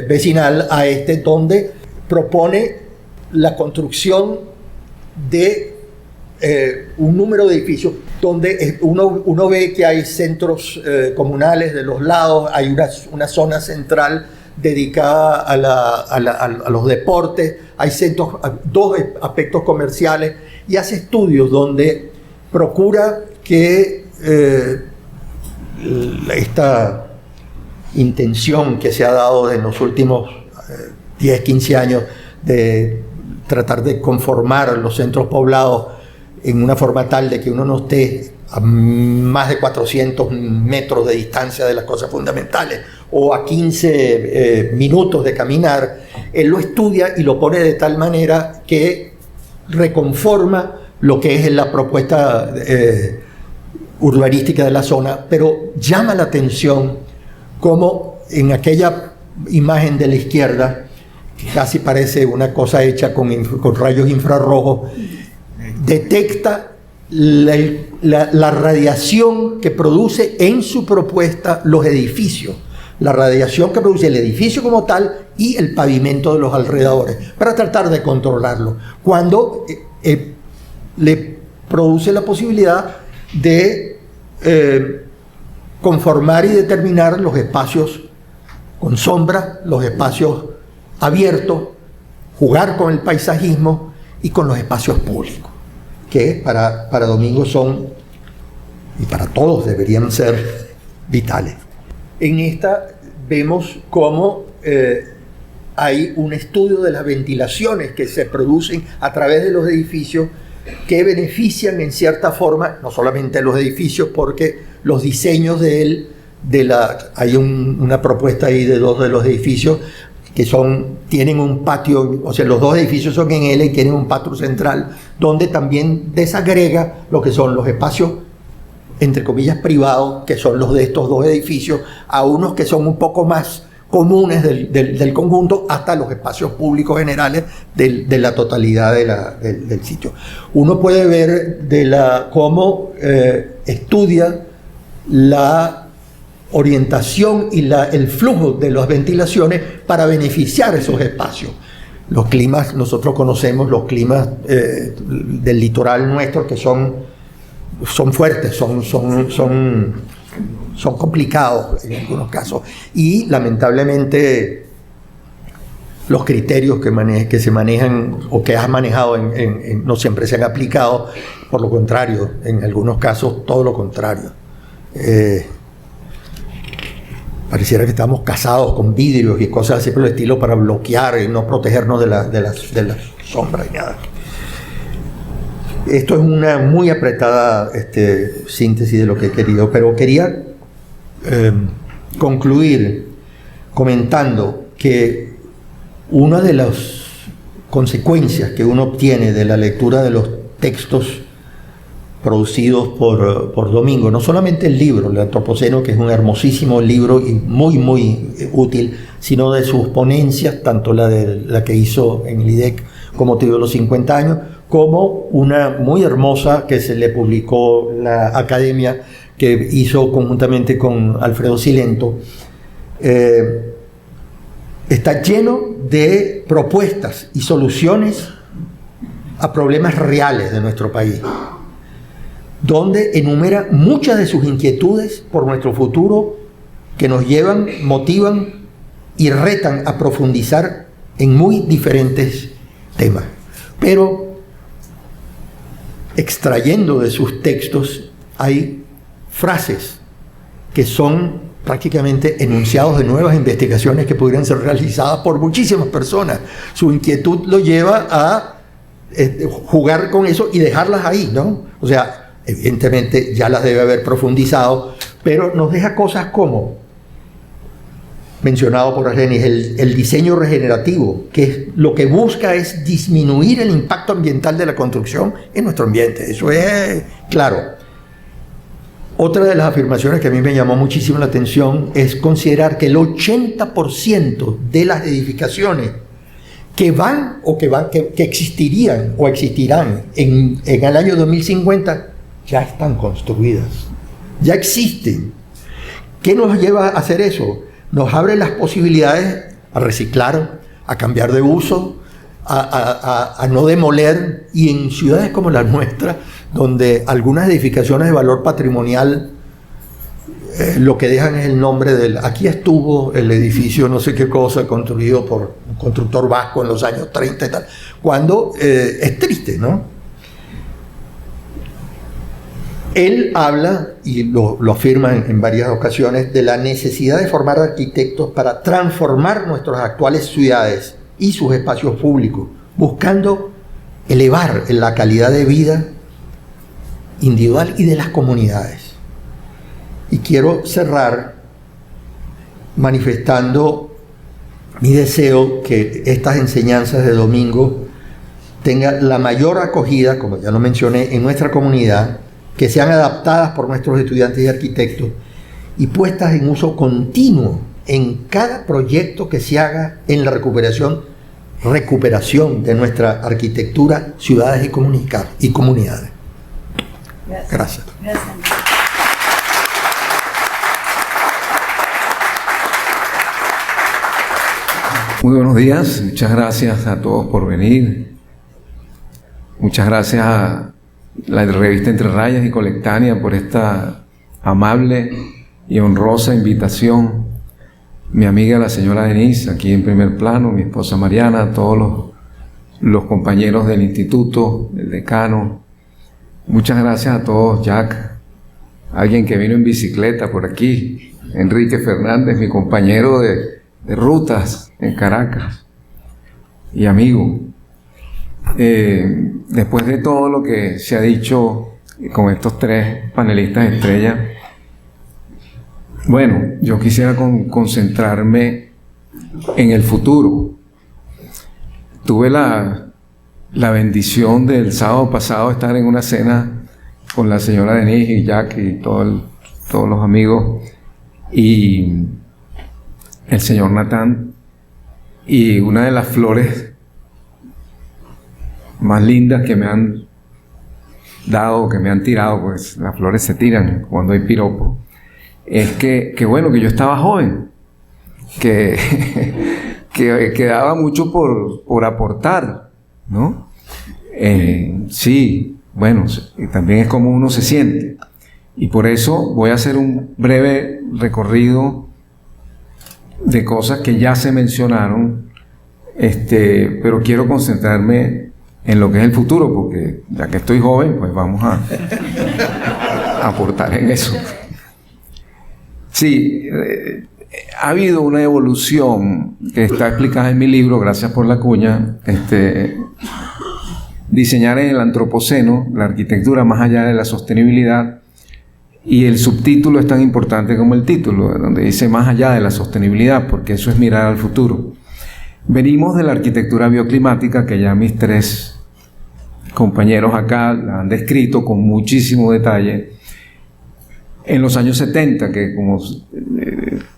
vecinal a donde propone la construcción de un número de edificios donde uno ve que hay centros comunales de los lados, hay una zona central dedicada a los deportes, hay centros, 2 aspectos comerciales, y hace estudios donde procura que esta intención que se ha dado en los últimos 10, 15 años de tratar de conformar los centros poblados en una forma tal de que uno no esté a más de 400 metros de distancia de las cosas fundamentales o a 15 minutos de caminar, él lo estudia y lo pone de tal manera que reconforma lo que es la propuesta urbanística de la zona, pero llama la atención como en aquella imagen de la izquierda, que casi parece una cosa hecha con rayos infrarrojos, detecta la radiación que produce en su propuesta los edificios, la radiación que produce el edificio como tal y el pavimento de los alrededores, para tratar de controlarlo, cuando le produce la posibilidad de conformar y determinar los espacios con sombra, los espacios abiertos, jugar con el paisajismo y con los espacios públicos, que para Domingo son, y para todos deberían ser, vitales. En esta vemos cómo hay un estudio de las ventilaciones que se producen a través de los edificios, que benefician en cierta forma, no solamente los edificios, porque los diseños de él, hay una propuesta ahí de 2 de los edificios que tienen un patio, o sea, los 2 edificios son en L y tienen un patio central, donde también desagrega lo que son los espacios, entre comillas, privados, que son los de estos 2 edificios, a unos que son un poco más comunes del conjunto, hasta los espacios públicos generales de la totalidad del sitio. Uno puede ver cómo estudia la orientación y el flujo de las ventilaciones para beneficiar esos espacios. Los climas, nosotros conocemos los climas del litoral nuestro, que son fuertes, son complicados en algunos casos, y lamentablemente los criterios que se manejan o que has manejado no siempre se han aplicado, por lo contrario, en algunos casos todo lo contrario. Pareciera que estamos casados con vidrios y cosas así por el estilo para bloquear y no protegernos de las sombras y nada. Esto es una muy apretada síntesis de lo que he querido, pero quería concluir comentando que una de las consecuencias que uno obtiene de la lectura de los textos producidos por Domingo, no solamente el libro, el Antropoceno, que es un hermosísimo libro y muy, muy útil, sino de sus ponencias, tanto la que hizo en el IDEC con motivo de los 50 años, como una muy hermosa que se le publicó la Academia, que hizo conjuntamente con Alfredo Silento. Está lleno de propuestas y soluciones a problemas reales de nuestro país, donde enumera muchas de sus inquietudes por nuestro futuro, que nos llevan, motivan y retan a profundizar en muy diferentes temas. Pero extrayendo de sus textos hay frases que son prácticamente enunciados de nuevas investigaciones que pudieran ser realizadas por muchísimas personas. Su inquietud lo lleva a jugar con eso y dejarlas ahí, ¿no? O sea, evidentemente ya las debe haber profundizado, pero nos deja cosas como, mencionado por Argenis, el diseño regenerativo, que lo que busca es disminuir el impacto ambiental de la construcción en nuestro ambiente. Eso es claro. Otra de las afirmaciones que a mí me llamó muchísimo la atención es considerar que el 80% de las edificaciones que existirían o existirán en el año 2050 ya están construidas, ya existen. ¿Qué nos lleva a hacer eso? Nos abre las posibilidades a reciclar, a cambiar de uso, a no demoler, y en ciudades como la nuestra, donde algunas edificaciones de valor patrimonial lo que dejan es el nombre aquí estuvo el edificio no sé qué cosa construido por un constructor vasco en los años 30 y tal, cuando es triste, ¿no? Él habla, y lo afirma en varias ocasiones, de la necesidad de formar arquitectos para transformar nuestras actuales ciudades y sus espacios públicos, buscando elevar la calidad de vida individual y de las comunidades. Y quiero cerrar manifestando mi deseo que estas enseñanzas de Domingo tengan la mayor acogida, como ya lo mencioné, en nuestra comunidad, que sean adaptadas por nuestros estudiantes y arquitectos y puestas en uso continuo en cada proyecto que se haga en la recuperación de nuestra arquitectura, ciudades y comunidades. Gracias. Gracias. Muy buenos días, muchas gracias a todos por venir. Muchas gracias a la revista Entre Rayas y Colectánea por esta amable y honrosa invitación. Mi amiga la señora Denise, aquí en primer plano, mi esposa Mariana, todos los compañeros del instituto, el decano. Muchas gracias a todos, Jack, alguien que vino en bicicleta por aquí, Enrique Fernández, mi compañero de rutas en Caracas y amigo. Después de todo lo que se ha dicho con estos tres panelistas estrellas, bueno, yo quisiera concentrarme en el futuro. Tuve la bendición del sábado pasado estar en una cena con la señora Denise y Jack y todos los amigos y el señor Natán, y una de las flores más lindas que me han dado, que me han tirado, pues las flores se tiran cuando hay piropo, es que bueno, que yo estaba joven, que quedaba mucho por aportar, ¿no? Sí, bueno, también es como uno se siente, y por eso voy a hacer un breve recorrido de cosas que ya se mencionaron, pero quiero concentrarme en lo que es el futuro, porque ya que estoy joven, pues vamos a aportar en eso. Sí, ha habido una evolución que está explicada en mi libro, gracias por la cuña, diseñar en el antropoceno, la arquitectura más allá de la sostenibilidad, y el subtítulo es tan importante como el título, donde dice más allá de la sostenibilidad, porque eso es mirar al futuro. Venimos de la arquitectura bioclimática, que ya mis tres compañeros acá la han descrito con muchísimo detalle. En los años 70, que como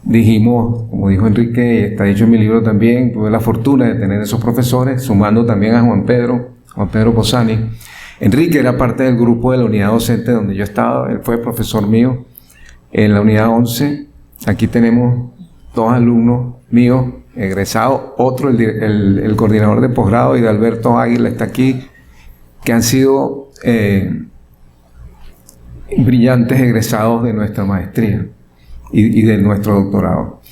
dijimos, como dijo Enrique, y está dicho en mi libro también, tuve la fortuna de tener esos profesores, sumando también a Juan Pedro Posani. Enrique era parte del grupo de la unidad docente donde yo estaba, él fue profesor mío en la unidad 11. Aquí tenemos dos alumnos míos egresados, otro, el coordinador de posgrado, y de Alberto Águila está aquí, que han sido brillantes egresados de nuestra maestría y de nuestro doctorado.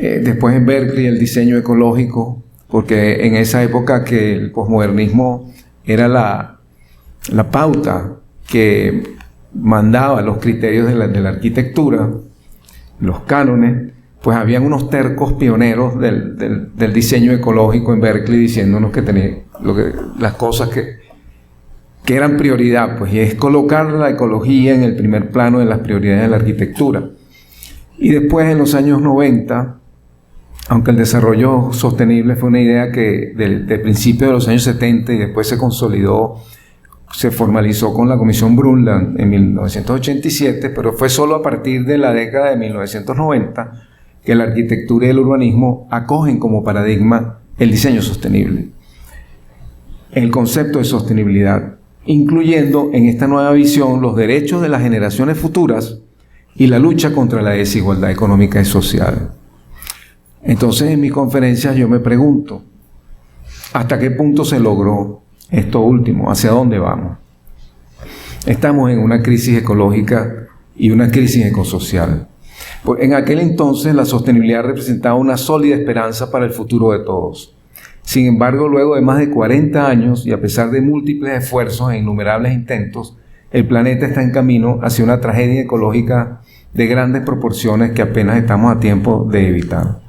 Después en Berkeley el diseño ecológico, porque en esa época que el posmodernismo era la pauta que mandaba los criterios de la arquitectura, los cánones, pues habían unos tercos pioneros del diseño ecológico en Berkeley diciéndonos que tenía las cosas que eran prioridad, pues, y es colocar la ecología en el primer plano de las prioridades de la arquitectura. Y después, en los años 90, aunque el desarrollo sostenible fue una idea que del principio de los años 70 y después se consolidó, se formalizó con la Comisión Brundtland en 1987, pero fue solo a partir de la década de 1990 que la arquitectura y el urbanismo acogen como paradigma el diseño sostenible, el concepto de sostenibilidad, incluyendo en esta nueva visión los derechos de las generaciones futuras y la lucha contra la desigualdad económica y social. Entonces, en mis conferencias yo me pregunto, ¿hasta qué punto se logró esto último? ¿Hacia dónde vamos? Estamos en una crisis ecológica y una crisis ecosocial. Pues en aquel entonces la sostenibilidad representaba una sólida esperanza para el futuro de todos. Sin embargo, luego de más de 40 años y a pesar de múltiples esfuerzos e innumerables intentos, el planeta está en camino hacia una tragedia ecológica de grandes proporciones que apenas estamos a tiempo de evitar.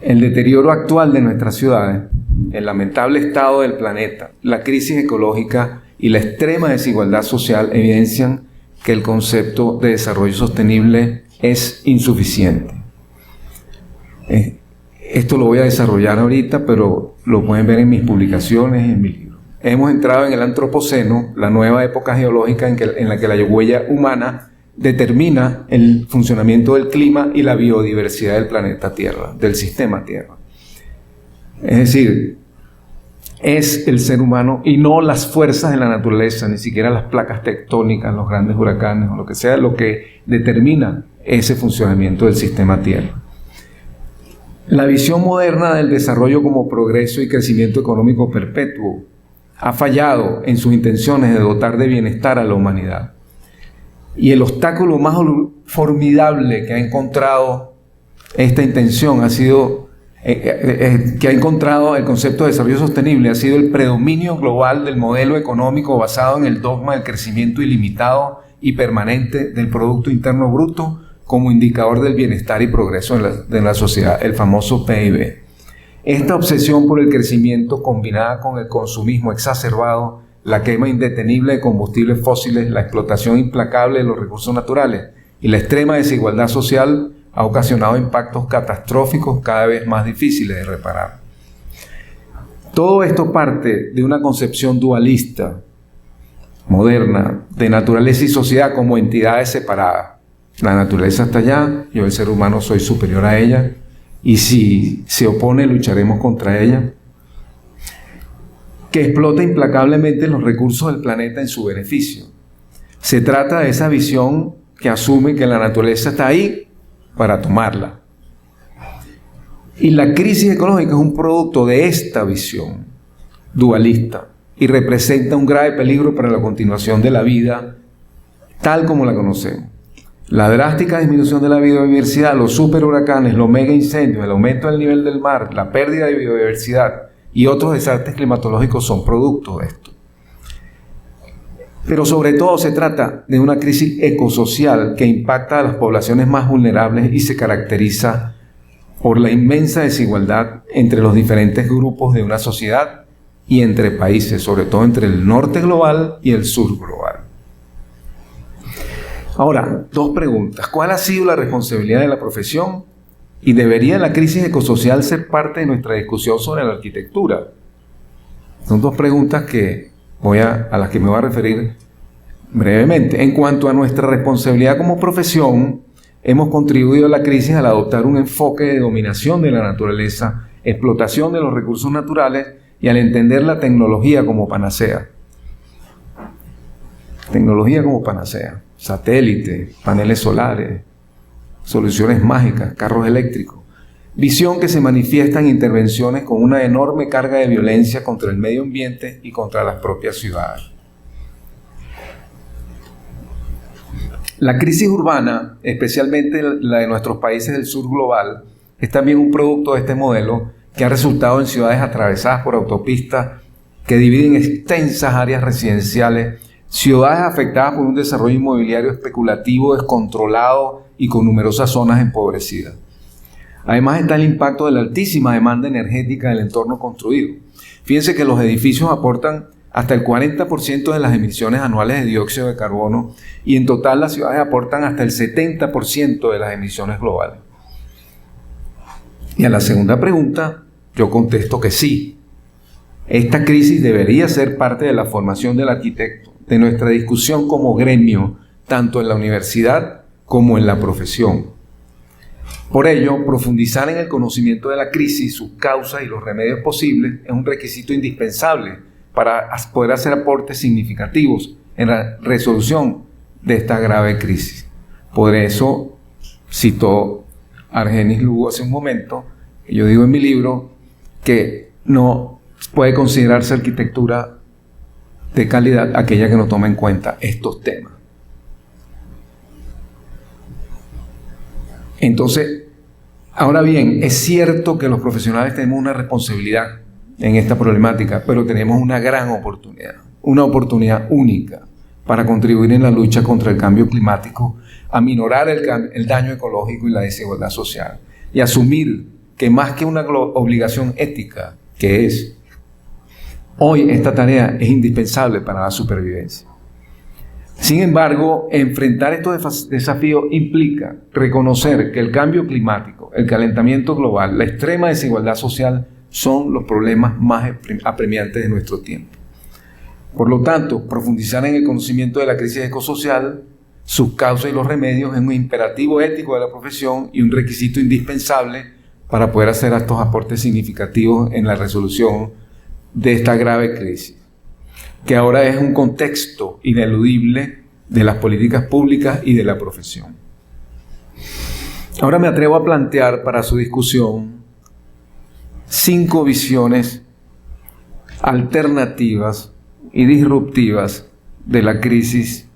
El deterioro actual de nuestras ciudades, el lamentable estado del planeta, la crisis ecológica y la extrema desigualdad social evidencian que el concepto de desarrollo sostenible es insuficiente. Esto lo voy a desarrollar ahorita, pero lo pueden ver en mis publicaciones y en mi libro. Hemos entrado en el antropoceno, la nueva época geológica en la que la huella humana determina el funcionamiento del clima y la biodiversidad del planeta Tierra, del sistema Tierra. Es decir, es el ser humano y no las fuerzas de la naturaleza, ni siquiera las placas tectónicas, los grandes huracanes o lo que sea, lo que determina ese funcionamiento del sistema Tierra. La visión moderna del desarrollo como progreso y crecimiento económico perpetuo ha fallado en sus intenciones de dotar de bienestar a la humanidad. Y el obstáculo más formidable que ha encontrado esta intención ha sido, que ha encontrado el concepto de desarrollo sostenible, ha sido el predominio global del modelo económico basado en el dogma del crecimiento ilimitado y permanente del Producto Interno Bruto como indicador del bienestar y progreso de la sociedad, el famoso PIB. Esta obsesión por el crecimiento, combinada con el consumismo exacerbado, la quema indetenible de combustibles fósiles, la explotación implacable de los recursos naturales y la extrema desigualdad social, ha ocasionado impactos catastróficos cada vez más difíciles de reparar. Todo esto parte de una concepción dualista, moderna, de naturaleza y sociedad como entidades separadas. La naturaleza está allá, yo el ser humano soy superior a ella, y si se opone lucharemos contra ella, que explota implacablemente los recursos del planeta en su beneficio. Se trata de esa visión que asume que la naturaleza está ahí para tomarla. Y la crisis ecológica es un producto de esta visión dualista y representa un grave peligro para la continuación de la vida tal como la conocemos. La drástica disminución de la biodiversidad, los superhuracanes, los mega incendios, el aumento del nivel del mar, la pérdida de biodiversidad y otros desastres climatológicos son producto de esto. Pero sobre todo se trata de una crisis ecosocial que impacta a las poblaciones más vulnerables y se caracteriza por la inmensa desigualdad entre los diferentes grupos de una sociedad y entre países, sobre todo entre el norte global y el sur global. Ahora, dos preguntas. ¿Cuál ha sido la responsabilidad de la profesión? ¿Y debería la crisis ecosocial ser parte de nuestra discusión sobre la arquitectura? Son dos preguntas a las que me voy a referir brevemente. En cuanto a nuestra responsabilidad como profesión, hemos contribuido a la crisis al adoptar un enfoque de dominación de la naturaleza, explotación de los recursos naturales y al entender la tecnología como panacea. Tecnología como panacea. Satélites, paneles solares, soluciones mágicas, carros eléctricos. Visión que se manifiesta en intervenciones con una enorme carga de violencia contra el medio ambiente y contra las propias ciudades. La crisis urbana, especialmente la de nuestros países del sur global, es también un producto de este modelo que ha resultado en ciudades atravesadas por autopistas que dividen extensas áreas residenciales, ciudades afectadas por un desarrollo inmobiliario especulativo, descontrolado y con numerosas zonas empobrecidas. Además está el impacto de la altísima demanda energética del entorno construido. Fíjense que los edificios aportan hasta el 40% de las emisiones anuales de dióxido de carbono y en total las ciudades aportan hasta el 70% de las emisiones globales. Y a la segunda pregunta, yo contesto que sí. Esta crisis debería ser parte de la formación del arquitecto, de nuestra discusión como gremio, tanto en la universidad como en la profesión. Por ello, profundizar en el conocimiento de la crisis, sus causas y los remedios posibles es un requisito indispensable para poder hacer aportes significativos en la resolución de esta grave crisis. Por eso, citó Argenis Lugo hace un momento, yo digo en mi libro que no puede considerarse arquitectura de calidad aquella que no toma en cuenta estos temas. Entonces, ahora bien, es cierto que los profesionales tenemos una responsabilidad en esta problemática, pero tenemos una gran oportunidad, una oportunidad única para contribuir en la lucha contra el cambio climático, aminorar el daño ecológico y la desigualdad social, y asumir que más que una obligación ética, que es, hoy esta tarea es indispensable para la supervivencia. Sin embargo, enfrentar estos desafíos implica reconocer que el cambio climático, el calentamiento global, la extrema desigualdad social son los problemas más apremiantes de nuestro tiempo. Por lo tanto, profundizar en el conocimiento de la crisis ecosocial, sus causas y los remedios es un imperativo ético de la profesión y un requisito indispensable para poder hacer estos aportes significativos en la resolución de esta grave crisis, que ahora es un contexto ineludible de las políticas públicas y de la profesión. Ahora me atrevo a plantear para su discusión 5 visiones alternativas y disruptivas de la crisis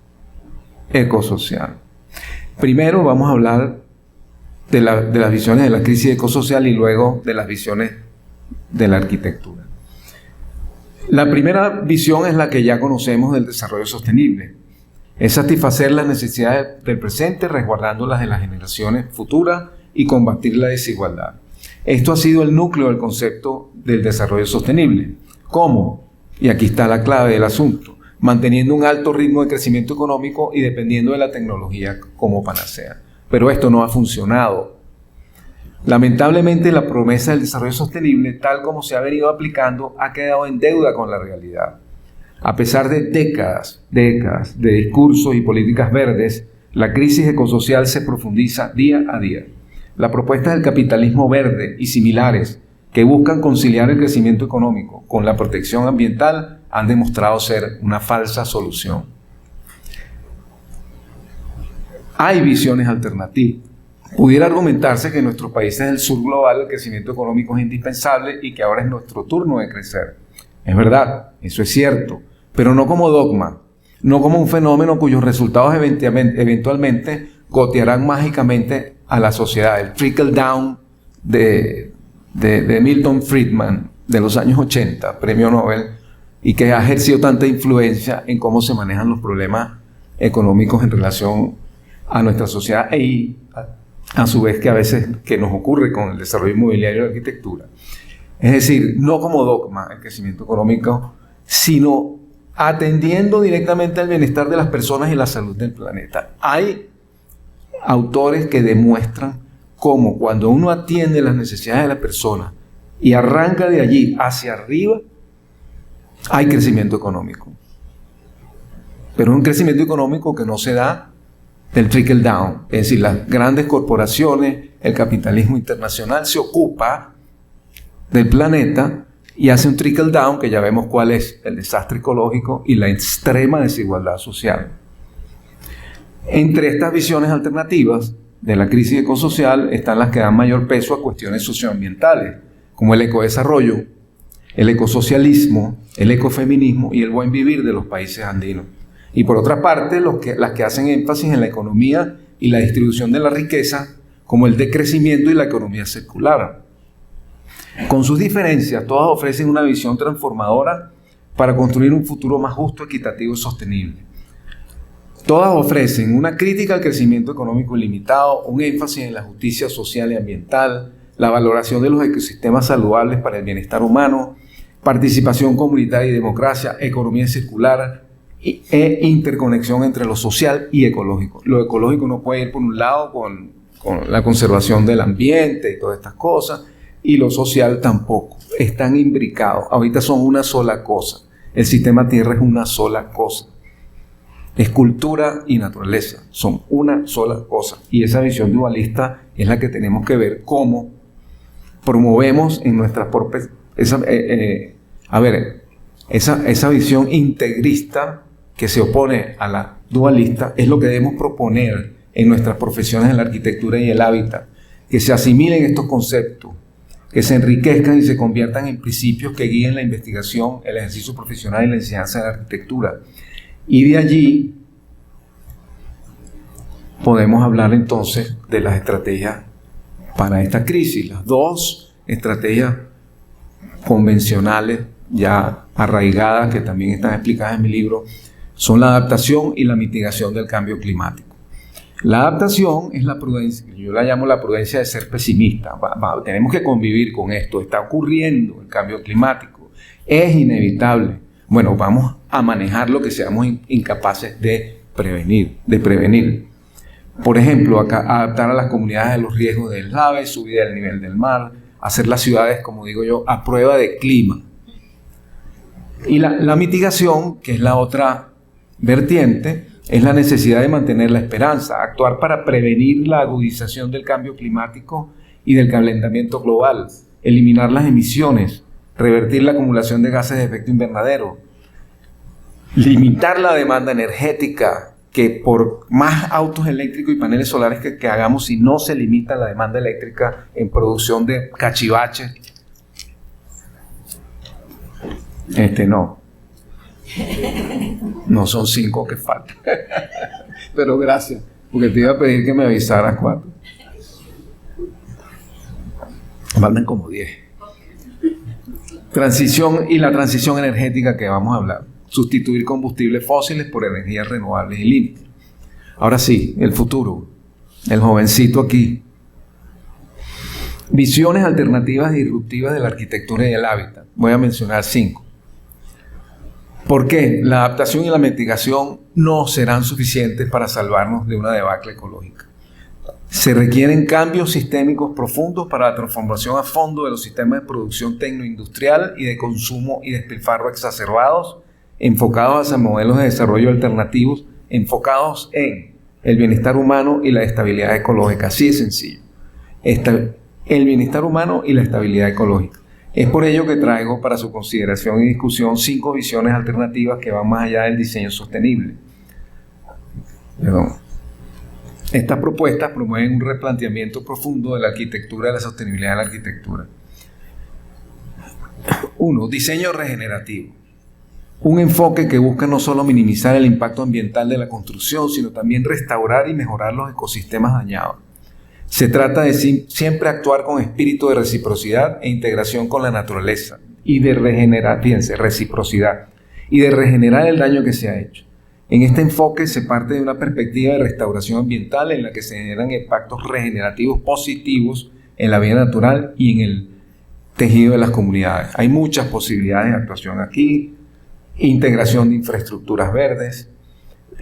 ecosocial. Primero vamos a hablar de las visiones de la crisis ecosocial y luego de las visiones de la arquitectura. La primera visión es la que ya conocemos del desarrollo sostenible. Es satisfacer las necesidades del presente, resguardando las de las generaciones futuras y combatir la desigualdad. Esto ha sido el núcleo del concepto del desarrollo sostenible. ¿Cómo? Y aquí está la clave del asunto. Manteniendo un alto ritmo de crecimiento económico y dependiendo de la tecnología como panacea. Pero esto no ha funcionado. Lamentablemente, la promesa del desarrollo sostenible, tal como se ha venido aplicando, ha quedado en deuda con la realidad. A pesar de décadas de discursos y políticas verdes, la crisis ecosocial se profundiza día a día. La propuesta del capitalismo verde y similares que buscan conciliar el crecimiento económico con la protección ambiental han demostrado ser una falsa solución. Hay visiones alternativas. Pudiera argumentarse que en nuestros países del sur global el crecimiento económico es indispensable y que ahora es nuestro turno de crecer. Es verdad, eso es cierto, pero no como dogma, no como un fenómeno cuyos resultados eventualmente gotearán mágicamente a la sociedad. El trickle down de Milton Friedman de los años 80, premio Nobel, y que ha ejercido tanta influencia en cómo se manejan los problemas económicos en relación a nuestra sociedad y a su vez que a veces que nos ocurre con el desarrollo inmobiliario y la arquitectura. Es decir, no como dogma el crecimiento económico, sino atendiendo directamente al bienestar de las personas y la salud del planeta. Hay autores que demuestran cómo cuando uno atiende las necesidades de la persona y arranca de allí hacia arriba, hay crecimiento económico. Pero es un crecimiento económico que no se da del trickle down, es decir, las grandes corporaciones, el capitalismo internacional se ocupa del planeta y hace un trickle down que ya vemos cuál es el desastre ecológico y la extrema desigualdad social. Entre estas visiones alternativas de la crisis ecosocial están las que dan mayor peso a cuestiones socioambientales, como el ecodesarrollo, el ecosocialismo, el ecofeminismo y el buen vivir de los países andinos. Y por otra parte, las que hacen énfasis en la economía y la distribución de la riqueza, como el decrecimiento y la economía circular. Con sus diferencias, todas ofrecen una visión transformadora para construir un futuro más justo, equitativo y sostenible. Todas ofrecen una crítica al crecimiento económico ilimitado, un énfasis en la justicia social y ambiental, la valoración de los ecosistemas saludables para el bienestar humano, participación comunitaria y democracia, economía circular e interconexión entre lo social y ecológico. Lo ecológico no puede ir por un lado con la conservación del ambiente y todas estas cosas, y lo social tampoco. Están imbricados. Ahorita son una sola cosa. El sistema Tierra es una sola cosa. Es cultura y naturaleza. Son una sola cosa. Y esa visión dualista es la que tenemos que ver cómo promovemos en nuestra propia... Esa visión integrista que se opone a la dualista es lo que debemos proponer en nuestras profesiones en la arquitectura y el hábitat. Que se asimilen estos conceptos, que se enriquezcan y se conviertan en principios que guíen la investigación, el ejercicio profesional y la enseñanza de la arquitectura. Y de allí podemos hablar entonces de las estrategias para esta crisis. Las dos estrategias convencionales ya arraigadas, que también están explicadas en mi libro, son la adaptación y la mitigación del cambio climático. La adaptación es la prudencia, yo la llamo la prudencia de ser pesimista. Tenemos que convivir con esto, está ocurriendo el cambio climático, es inevitable. Bueno, vamos a manejar lo que seamos incapaces de prevenir. Por ejemplo, adaptar a las comunidades a los riesgos del deslave, subida del nivel del mar, hacer las ciudades, como digo yo, a prueba de clima. Y la mitigación, que es la otra vertiente, es la necesidad de mantener la esperanza, actuar para prevenir la agudización del cambio climático y del calentamiento global, eliminar las emisiones, revertir la acumulación de gases de efecto invernadero, limitar la demanda energética, que por más autos eléctricos y paneles solares que hagamos, si no se limita la demanda eléctrica en producción de cachivaches, No. No son 5 que faltan. Pero gracias, porque te iba a pedir que me avisaras 4. Faltan como 10. Transición y la transición energética que vamos a hablar. Sustituir combustibles fósiles por energías renovables y limpias. Ahora sí, el futuro. El jovencito aquí. Visiones alternativas y disruptivas de la arquitectura y el hábitat. Voy a mencionar 5. ¿Por qué? La adaptación y la mitigación no serán suficientes para salvarnos de una debacle ecológica. Se requieren cambios sistémicos profundos para la transformación a fondo de los sistemas de producción tecnoindustrial y de consumo y despilfarro exacerbados, enfocados hacia modelos de desarrollo alternativos, enfocados en el bienestar humano y la estabilidad ecológica. Así de sencillo. El bienestar humano y la estabilidad ecológica. Es por ello que traigo para su consideración y discusión 5 visiones alternativas que van más allá del diseño sostenible. Estas propuestas promueven un replanteamiento profundo de la arquitectura, de la sostenibilidad de la arquitectura. 1. Diseño regenerativo. Un enfoque que busca no solo minimizar el impacto ambiental de la construcción, sino también restaurar y mejorar los ecosistemas dañados. Se trata de siempre actuar con espíritu de reciprocidad e integración con la naturaleza y de regenerar, fíjense, reciprocidad, y de regenerar el daño que se ha hecho. En este enfoque se parte de una perspectiva de restauración ambiental en la que se generan impactos regenerativos positivos en la vida natural y en el tejido de las comunidades. Hay muchas posibilidades de actuación aquí: integración de infraestructuras verdes,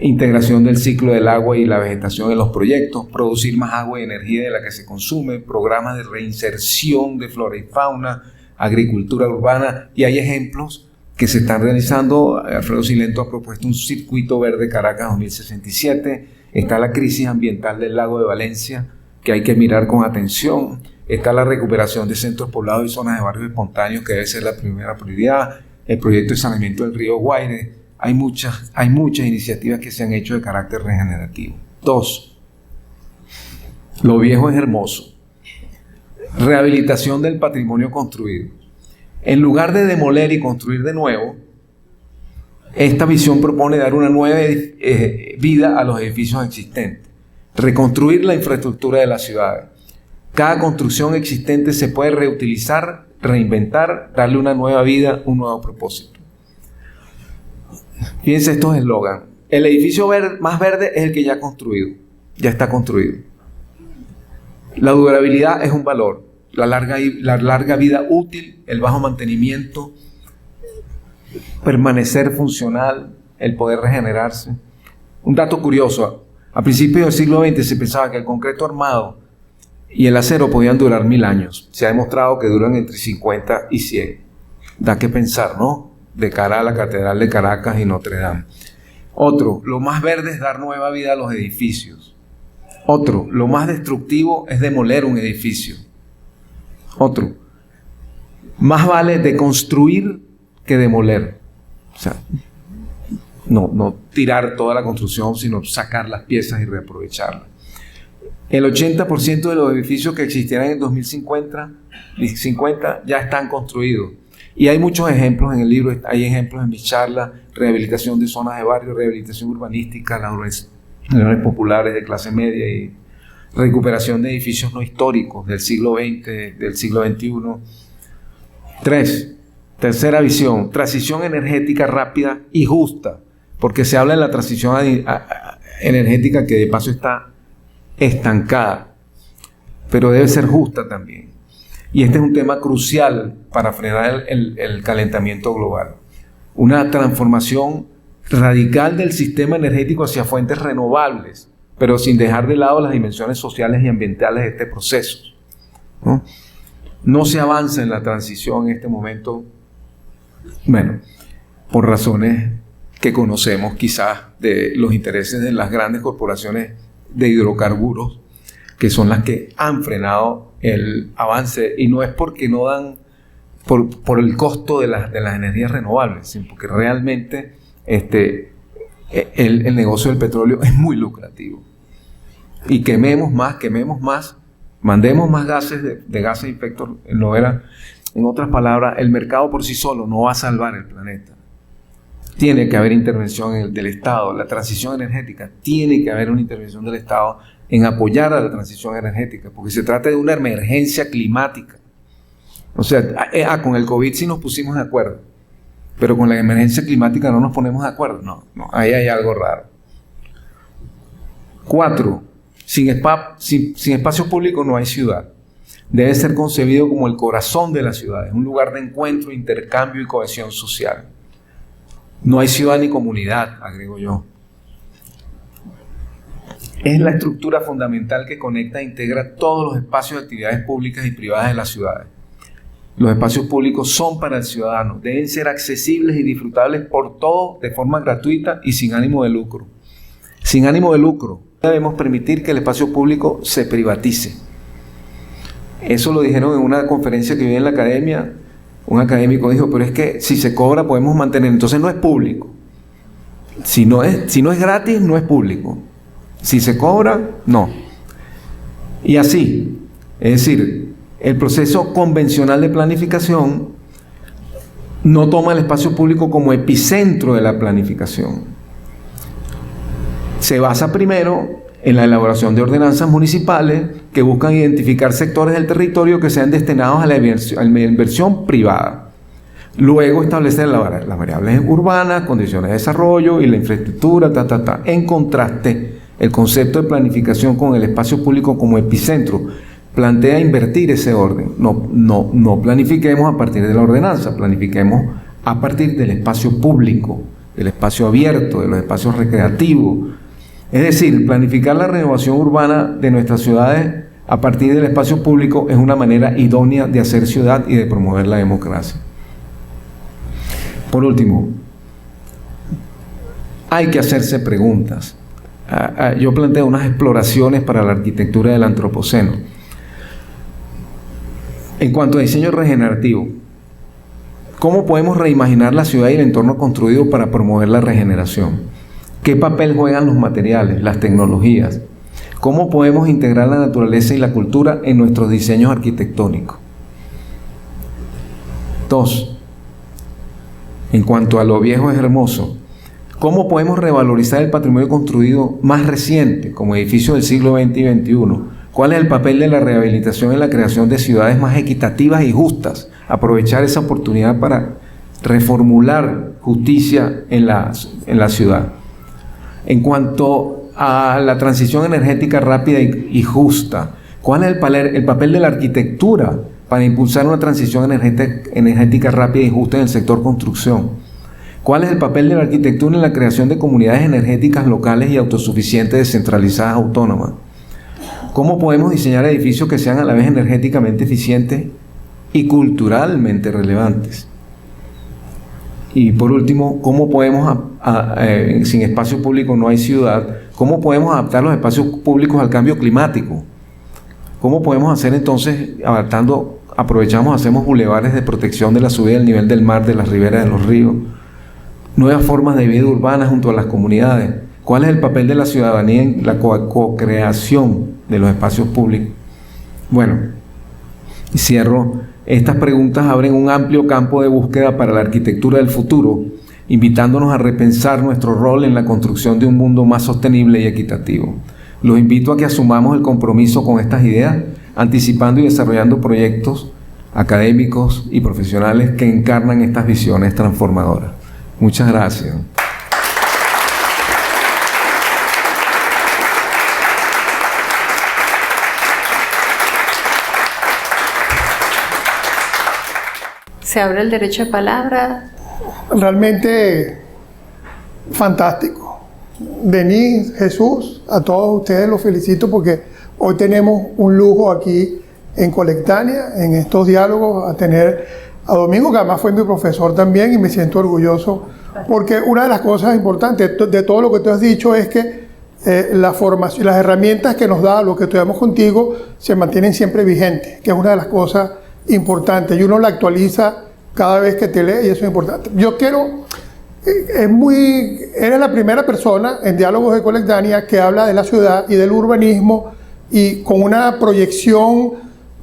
integración del ciclo del agua y la vegetación en los proyectos, producir más agua y energía de la que se consume, programas de reinserción de flora y fauna, agricultura urbana, y hay ejemplos que se están realizando. Alfredo Silento ha propuesto un circuito verde Caracas 2067, está la crisis ambiental del lago de Valencia, que hay que mirar con atención, está la recuperación de centros poblados y zonas de barrios espontáneos, que debe ser la primera prioridad, el proyecto de saneamiento del río Guaire. Hay muchas iniciativas que se han hecho de carácter regenerativo. 2. Lo viejo es hermoso. Rehabilitación del patrimonio construido. En lugar de demoler y construir de nuevo, esta visión propone dar una nueva vida a los edificios existentes, reconstruir la infraestructura de las ciudades. Cada construcción existente se puede reutilizar, reinventar, darle una nueva vida, un nuevo propósito. Fíjense estos eslogans. El edificio más verde es el que ya está construido. La durabilidad es un valor. La larga vida útil, el bajo mantenimiento, permanecer funcional, el poder regenerarse. Un dato curioso: a principios del siglo XX se pensaba que el concreto armado y el acero podían durar 1000 años. Se ha demostrado que duran entre 50 y 100. Da que pensar, ¿no? De cara a la Catedral de Caracas y Notre Dame. Otro, lo más verde es dar nueva vida a los edificios. Otro, lo más destructivo es demoler un edificio. Otro, más vale deconstruir que demoler. O sea, no tirar toda la construcción, sino sacar las piezas y reaprovecharlas. El 80% de los edificios que existieran en 2050 ya están construidos. Y hay muchos ejemplos en el libro, hay ejemplos en mi charla: rehabilitación de zonas de barrio, rehabilitación urbanística, las unidades populares de clase media y recuperación de edificios no históricos del siglo XX, del siglo XXI. 3. Tercera visión: transición energética rápida y justa, porque se habla de la transición energética que de paso está estancada, pero debe ser justa también. Y este es un tema crucial para frenar el calentamiento global. Una transformación radical del sistema energético hacia fuentes renovables, pero sin dejar de lado las dimensiones sociales y ambientales de este proceso. No se avanza en la transición en este momento, bueno, por razones que conocemos quizás de los intereses de las grandes corporaciones de hidrocarburos, que son las que han frenado el avance, y no es porque no dan por el costo de las energías renovables, sino porque realmente el negocio del petróleo es muy lucrativo. Y quememos más, mandemos más gases de gases de efecto En otras palabras, el mercado por sí solo no va a salvar el planeta. Tiene que haber intervención del Estado. La transición energética, tiene que haber una intervención del Estado en apoyar a la transición energética, porque se trata de una emergencia climática. O sea, con el COVID sí nos pusimos de acuerdo, pero con la emergencia climática no nos ponemos de acuerdo. No, ahí hay algo raro. 4. Sin espacio público no hay ciudad. Debe ser concebido como el corazón de la ciudad, es un lugar de encuentro, intercambio y cohesión social. No hay ciudad ni comunidad, agrego yo. Es la estructura fundamental que conecta e integra todos los espacios de actividades públicas y privadas de las ciudades. Los espacios públicos son para el ciudadano, deben ser accesibles y disfrutables por todos de forma gratuita y sin ánimo de lucro. Sin ánimo de lucro, debemos permitir que el espacio público se privatice. Eso lo dijeron en una conferencia que vi en la academia. Un académico dijo, pero es que si se cobra podemos mantener, entonces no es público. Si no es gratis, no es público. Si se cobra, no. Y así, es decir, el proceso convencional de planificación no toma el espacio público como epicentro de la planificación. Se basa primero en la elaboración de ordenanzas municipales que buscan identificar sectores del territorio que sean destinados a la inversión privada. Luego establecer las variables urbanas, condiciones de desarrollo y la infraestructura, En contraste, el concepto de planificación con el espacio público como epicentro plantea invertir ese orden. No planifiquemos a partir de la ordenanza, planifiquemos a partir del espacio público, del espacio abierto, de los espacios recreativos. Es decir, planificar la renovación urbana de nuestras ciudades a partir del espacio público es una manera idónea de hacer ciudad y de promover la democracia. Por último, hay que hacerse preguntas. Yo planteo unas exploraciones para la arquitectura del antropoceno. En cuanto a diseño regenerativo, ¿cómo podemos reimaginar la ciudad y el entorno construido para promover la regeneración? ¿Qué papel juegan los materiales, las tecnologías? ¿Cómo podemos integrar la naturaleza y la cultura en nuestros diseños arquitectónicos? 2. En cuanto a lo viejo es hermoso, ¿cómo podemos revalorizar el patrimonio construido más reciente, como edificios del siglo XX y XXI? ¿Cuál es el papel de la rehabilitación en la creación de ciudades más equitativas y justas? Aprovechar esa oportunidad para reformular justicia en la ciudad. En cuanto a la transición energética rápida y justa, ¿cuál es el papel de la arquitectura para impulsar una transición energética rápida y justa en el sector construcción? ¿Cuál es el papel de la arquitectura en la creación de comunidades energéticas locales y autosuficientes, descentralizadas, autónomas? ¿Cómo podemos diseñar edificios que sean a la vez energéticamente eficientes y culturalmente relevantes? Y por último, ¿cómo podemos, sin espacio público no hay ciudad, cómo podemos adaptar los espacios públicos al cambio climático? ¿Cómo podemos hacer entonces, hacemos bulevares de protección de la subida del nivel del mar, de las riberas de los ríos? Nuevas formas de vida urbana junto a las comunidades. ¿Cuál es el papel de la ciudadanía en la co-creación de los espacios públicos? Bueno, y cierro. Estas preguntas abren un amplio campo de búsqueda para la arquitectura del futuro, invitándonos a repensar nuestro rol en la construcción de un mundo más sostenible y equitativo. Los invito a que asumamos el compromiso con estas ideas, anticipando y desarrollando proyectos académicos y profesionales que encarnan estas visiones transformadoras. Muchas gracias. Se abre el derecho de palabra. Realmente fantástico. Denise, Jesús, a todos ustedes los felicito porque hoy tenemos un lujo aquí en Colectania, en estos diálogos, a tener a Domingo, que además fue mi profesor también, y me siento orgulloso porque una de las cosas importantes de todo lo que tú has dicho es que la formación, las herramientas que nos da lo que estudiamos contigo se mantienen siempre vigentes, que es una de las cosas importante, y uno la actualiza cada vez que te lee, y eso es importante. Yo quiero, eres la primera persona en Diálogos de Colectania que habla de la ciudad y del urbanismo, y con una proyección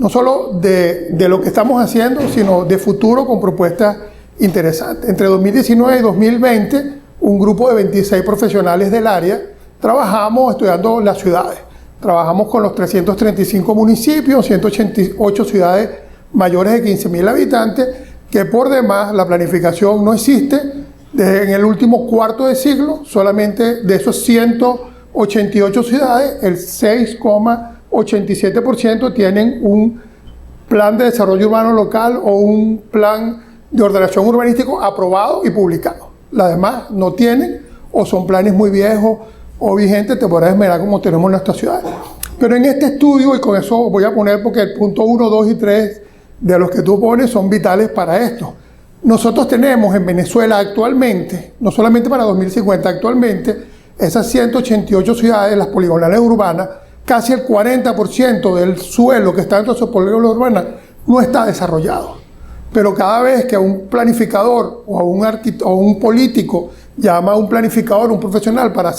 no solo de lo que estamos haciendo, sino de futuro con propuestas interesantes. Entre 2019 y 2020, un grupo de 26 profesionales del área trabajamos estudiando las ciudades. Trabajamos con los 335 municipios, 188 ciudades mayores de 15.000 habitantes, que por demás la planificación no existe. En el último cuarto de siglo, solamente de esos 188 ciudades, el 6,87% tienen un plan de desarrollo urbano local o un plan de ordenación urbanístico aprobado y publicado. Las demás no tienen, o son planes muy viejos o vigentes, te podrás esmerar como tenemos en nuestra ciudad. Pero en este estudio, y con eso voy a poner porque el punto 1, 2 y 3 de los que tú pones son vitales para esto. Nosotros tenemos en Venezuela actualmente, no solamente para 2050, actualmente, esas 188 ciudades, las poligonales urbanas, casi el 40% del suelo que está dentro de esos poligonales urbanas no está desarrollado. Pero cada vez que a un planificador o a un político llama a un planificador, un profesional para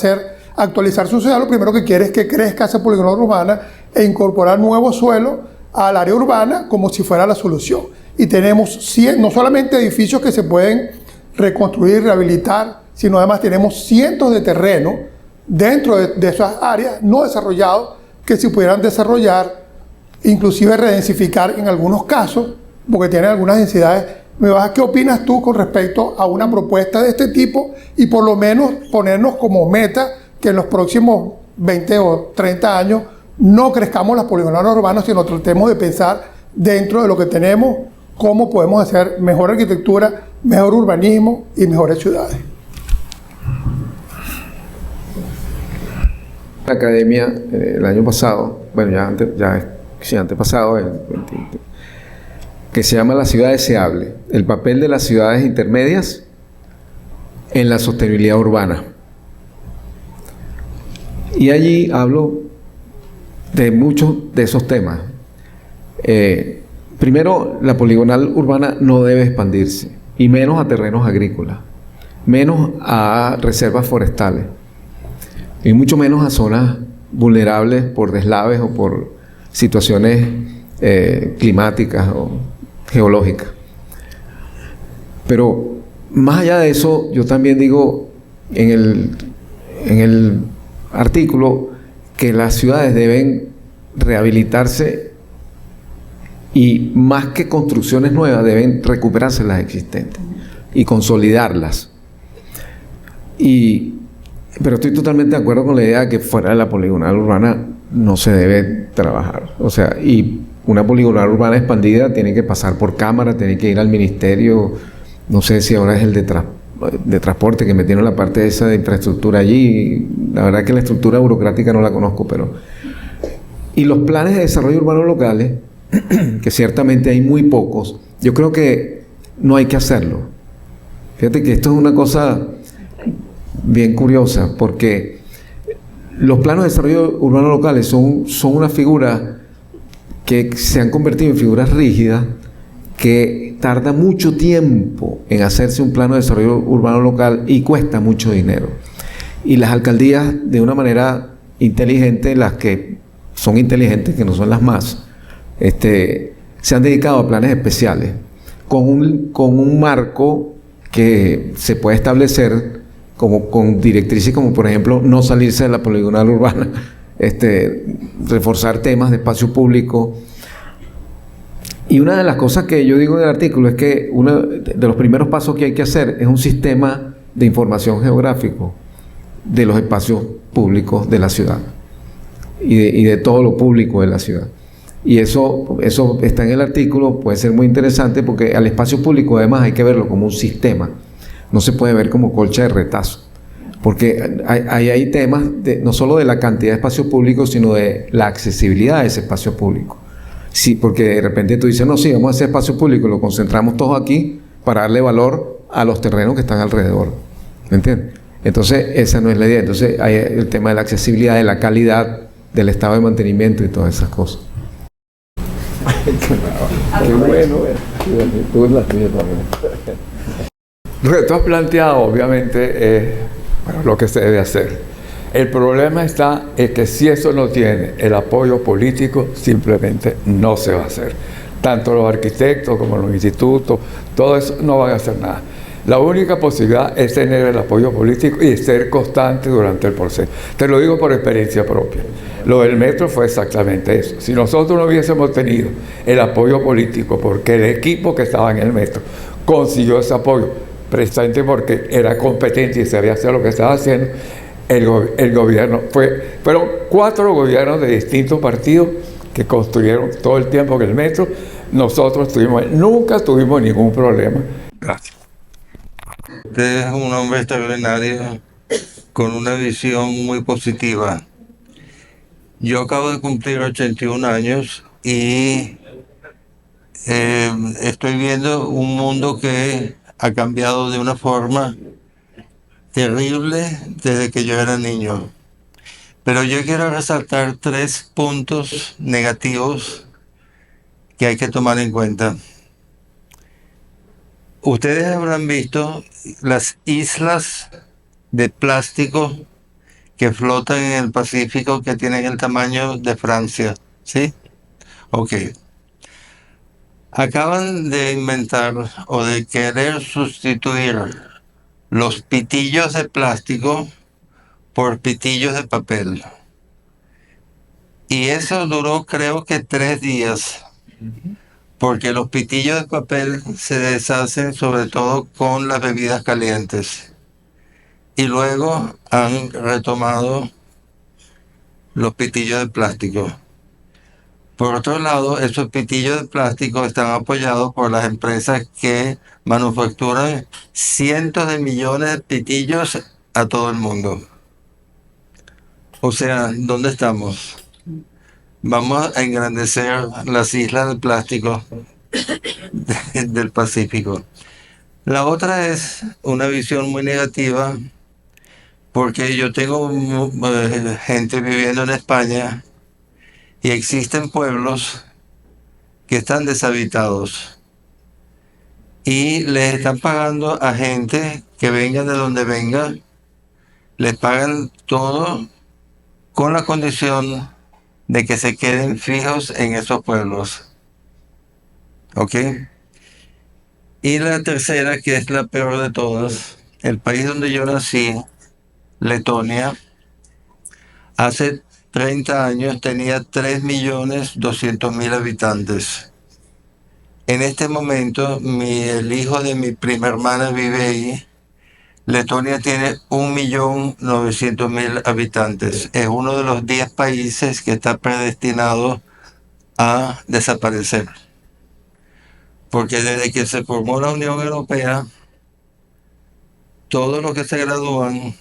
actualizar su ciudad, lo primero que quiere es que crezca esa poligonal urbana e incorporar nuevo suelo al área urbana como si fuera la solución. Y tenemos no solamente edificios que se pueden reconstruir, rehabilitar, sino además tenemos cientos de terrenos dentro de esas áreas no desarrollados que se pudieran desarrollar, inclusive redensificar en algunos casos, porque tienen algunas densidades. ¿Qué opinas tú con respecto a una propuesta de este tipo? Y por lo menos ponernos como meta que en los próximos 20 o 30 años no crezcamos las poligonales urbanas, sino tratemos de pensar dentro de lo que tenemos, cómo podemos hacer mejor arquitectura, mejor urbanismo y mejores ciudades. La academia el año pasado, bueno, antepasado, que se llama La Ciudad Deseable, el papel de las ciudades intermedias en la sostenibilidad urbana. Y allí hablo de muchos de esos temas. Primero, la poligonal urbana no debe expandirse, y menos a terrenos agrícolas, menos a reservas forestales, y mucho menos a zonas vulnerables por deslaves o por situaciones climáticas o geológicas. Pero más allá de eso, yo también digo en el artículo que las ciudades deben rehabilitarse y más que construcciones nuevas deben recuperarse las existentes y consolidarlas. Pero estoy totalmente de acuerdo con la idea de que fuera de la poligonal urbana no se debe trabajar. O sea, y una poligonal urbana expandida tiene que pasar por cámara, tiene que ir al ministerio, no sé si ahora es el de transporte, que metieron la parte esa de infraestructura allí. La verdad que la estructura burocrática no la conozco, pero... Y los planes de desarrollo urbano locales, que ciertamente hay muy pocos, yo creo que no hay que hacerlo. Fíjate que esto es una cosa bien curiosa, porque los planos de desarrollo urbano locales son una figura que se han convertido en figuras rígidas, que tarda mucho tiempo en hacerse un plano de desarrollo urbano local y cuesta mucho dinero. Y las alcaldías, de una manera inteligente, las que son inteligentes, que no son las más, se han dedicado a planes especiales, con un marco que se puede establecer con directrices como, por ejemplo, no salirse de la poligonal urbana, reforzar temas de espacio público. Y una de las cosas que yo digo en el artículo es que uno de los primeros pasos que hay que hacer es un sistema de información geográfico de los espacios públicos de la ciudad y de todo lo público de la ciudad. Y eso está en el artículo, puede ser muy interesante porque al espacio público además hay que verlo como un sistema, no se puede ver como colcha de retazo, porque hay temas no solo de la cantidad de espacio público, sino de la accesibilidad a ese espacio público. Sí, porque de repente tú dices, no, sí, vamos a hacer espacio público, lo concentramos todo aquí para darle valor a los terrenos que están alrededor, ¿me entiendes? Entonces esa no es la idea. Entonces hay el tema de la accesibilidad, de la calidad, del estado de mantenimiento y todas esas cosas. Qué bueno, tú la tuya también. Lo que tú has planteado obviamente es lo que se debe hacer. El problema está en que si eso no tiene el apoyo político, simplemente no se va a hacer. Tanto los arquitectos como los institutos, todo eso no van a hacer nada. La única posibilidad es tener el apoyo político y ser constante durante el proceso. Te lo digo por experiencia propia. Lo del metro fue exactamente eso. Si nosotros no hubiésemos tenido el apoyo político, porque el equipo que estaba en el metro consiguió ese apoyo, precisamente porque era competente y sabía hacer lo que estaba haciendo, el gobierno fueron 4 gobiernos de distintos partidos que construyeron todo el tiempo que el metro. Nosotros nunca tuvimos ningún problema. Gracias. Usted es un hombre extraordinario con una visión muy positiva. Yo acabo de cumplir 81 años y estoy viendo un mundo que ha cambiado de una forma terrible desde que yo era niño. Pero yo quiero resaltar 3 puntos negativos que hay que tomar en cuenta. Ustedes habrán visto las islas de plástico que flotan en el Pacífico que tienen el tamaño de Francia, ¿sí? Ok. Acaban de inventar o de querer sustituir los pitillos de plástico por pitillos de papel. Y eso duró creo que 3 días. Porque los pitillos de papel se deshacen sobre todo con las bebidas calientes. Y luego han retomado los pitillos de plástico. Por otro lado, esos pitillos de plástico están apoyados por las empresas que manufacturan cientos de millones de pitillos a todo el mundo. O sea, ¿dónde estamos? Vamos a engrandecer las islas de plástico del Pacífico. La otra es una visión muy negativa, porque yo tengo gente viviendo en España y existen pueblos que están deshabitados y les están pagando a gente que venga de donde venga, les pagan todo con la condición de que se queden fijos en esos pueblos. ¿Ok? Y la tercera, que es la peor de todas, el país donde yo nací, Letonia, hace 30 años tenía 3.200.000 habitantes. En este momento, el hijo de mi prima hermana vive ahí. Letonia tiene 1.900.000 habitantes. Es uno de los 10 países que está predestinado a desaparecer. Porque desde que se formó la Unión Europea, todos los que se gradúan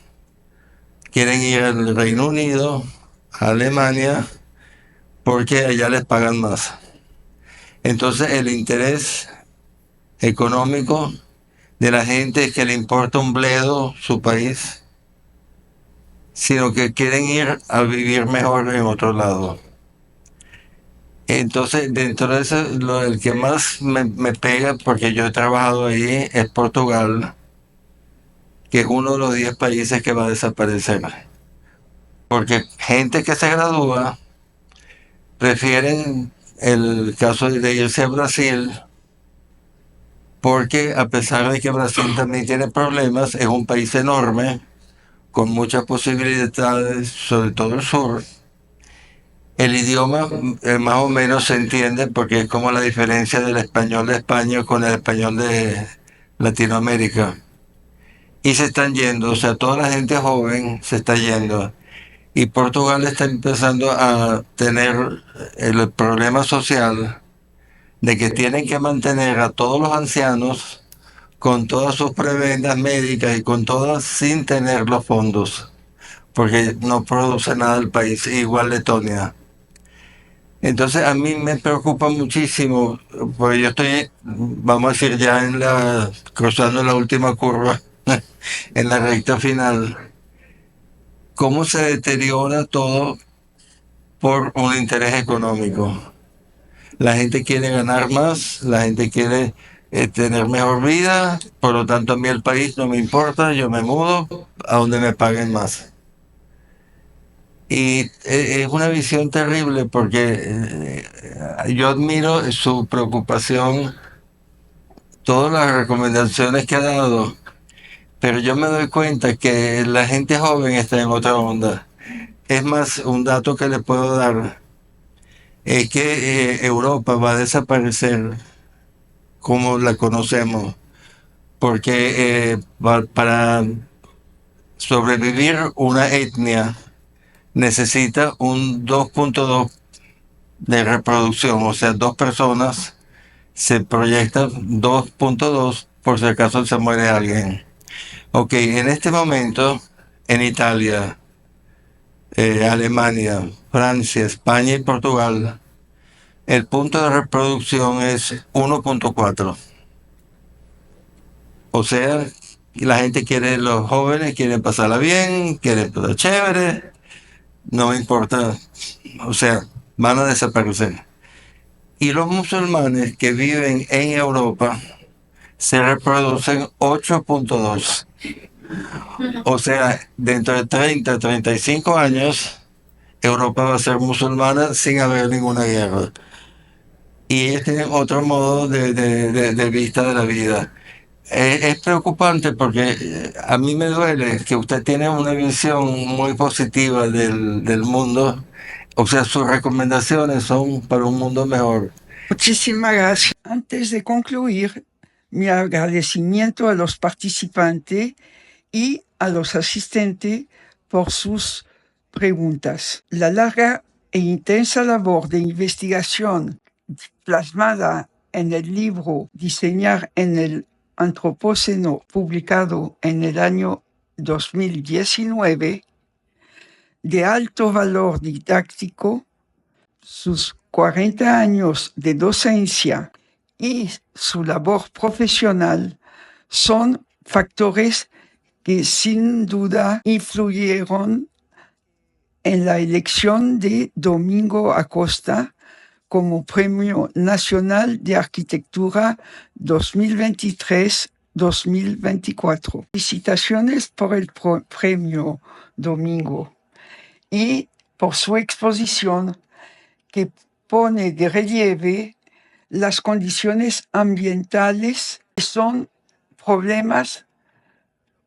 quieren ir al Reino Unido, a Alemania, porque allá les pagan más. Entonces el interés económico de la gente es que le importa un bledo su país, sino que quieren ir a vivir mejor en otro lado. Entonces, dentro de eso, el que más me pega, porque yo he trabajado ahí, es Portugal, que es uno de los 10 países que va a desaparecer. Porque gente que se gradúa prefieren el caso de irse a Brasil, porque a pesar de que Brasil también tiene problemas, es un país enorme, con muchas posibilidades, sobre todo el sur. El idioma más o menos se entiende porque es como la diferencia del español de España con el español de Latinoamérica. Y se están yendo, o sea, toda la gente joven se está yendo. Y Portugal está empezando a tener el problema social de que tienen que mantener a todos los ancianos con todas sus prebendas médicas y con todas sin tener los fondos, porque no produce nada el país, igual Letonia. Entonces a mí me preocupa muchísimo, porque yo estoy, vamos a decir, ya cruzando la última curva, en la recta final, cómo se deteriora todo por un interés económico. La gente quiere ganar más, la gente quiere tener mejor vida, por lo tanto a mí el país no me importa, yo me mudo a donde me paguen más. Y es una visión terrible porque yo admiro su preocupación, todas las recomendaciones que ha dado, pero yo me doy cuenta que la gente joven está en otra onda. Es más, un dato que le puedo dar es que Europa va a desaparecer como la conocemos, porque para sobrevivir una etnia necesita un 2.2 de reproducción, o sea, 2 personas se proyectan 2.2 por si acaso se muere alguien. Ok, en este momento en Italia, Alemania, Francia, España y Portugal, el punto de reproducción es 1.4. O sea, la gente quiere, los jóvenes quieren pasarla bien, quieren pasar chévere, no importa, o sea, van a desaparecer. Y los musulmanes que viven en Europa se reproducen 8.2. O sea, dentro de 30, 35 años, Europa va a ser musulmana sin haber ninguna guerra. Y ellos tienen otro modo de vista de la vida. Es preocupante porque a mí me duele que usted tiene una visión muy positiva del mundo. O sea, sus recomendaciones son para un mundo mejor. Muchísimas gracias. Antes de concluir, mi agradecimiento a los participantes y a los asistentes por sus preguntas. La larga e intensa labor de investigación plasmada en el libro Diseñar en el Antropoceno, publicado en el año 2019, de alto valor didáctico, sus 40 años de docencia y su labor profesional son factores que sin duda influyeron en la elección de Domingo Acosta como Premio Nacional de Arquitectura 2023-2024. Felicitaciones por el premio Domingo y por su exposición que pone de relieve las condiciones ambientales que son problemas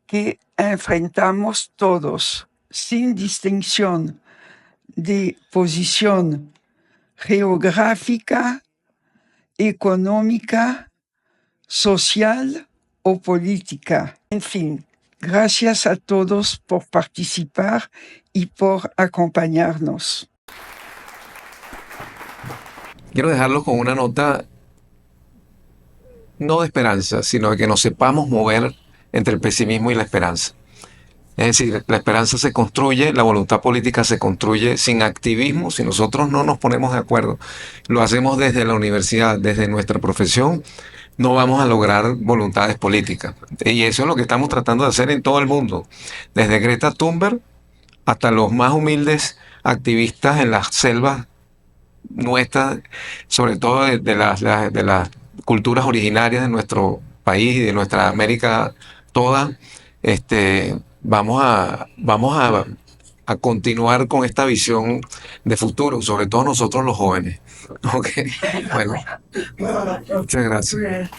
que enfrentamos todos, sin distinción de posición geográfica, económica, social o política. En fin, gracias a todos por participar y por acompañarnos. Quiero dejarlo con una nota no de esperanza, sino de que nos sepamos mover entre el pesimismo y la esperanza. Es decir, la esperanza se construye, la voluntad política se construye sin activismo. Si nosotros no nos ponemos de acuerdo, lo hacemos desde la universidad, desde nuestra profesión, no vamos a lograr voluntades políticas. Y eso es lo que estamos tratando de hacer en todo el mundo, desde Greta Thunberg hasta los más humildes activistas en las selvas nuestras, sobre todo de las culturas originarias de nuestro país y de nuestra América toda. Vamos a continuar con esta visión de futuro, sobre todo nosotros los jóvenes. Okay. Bueno, muchas gracias.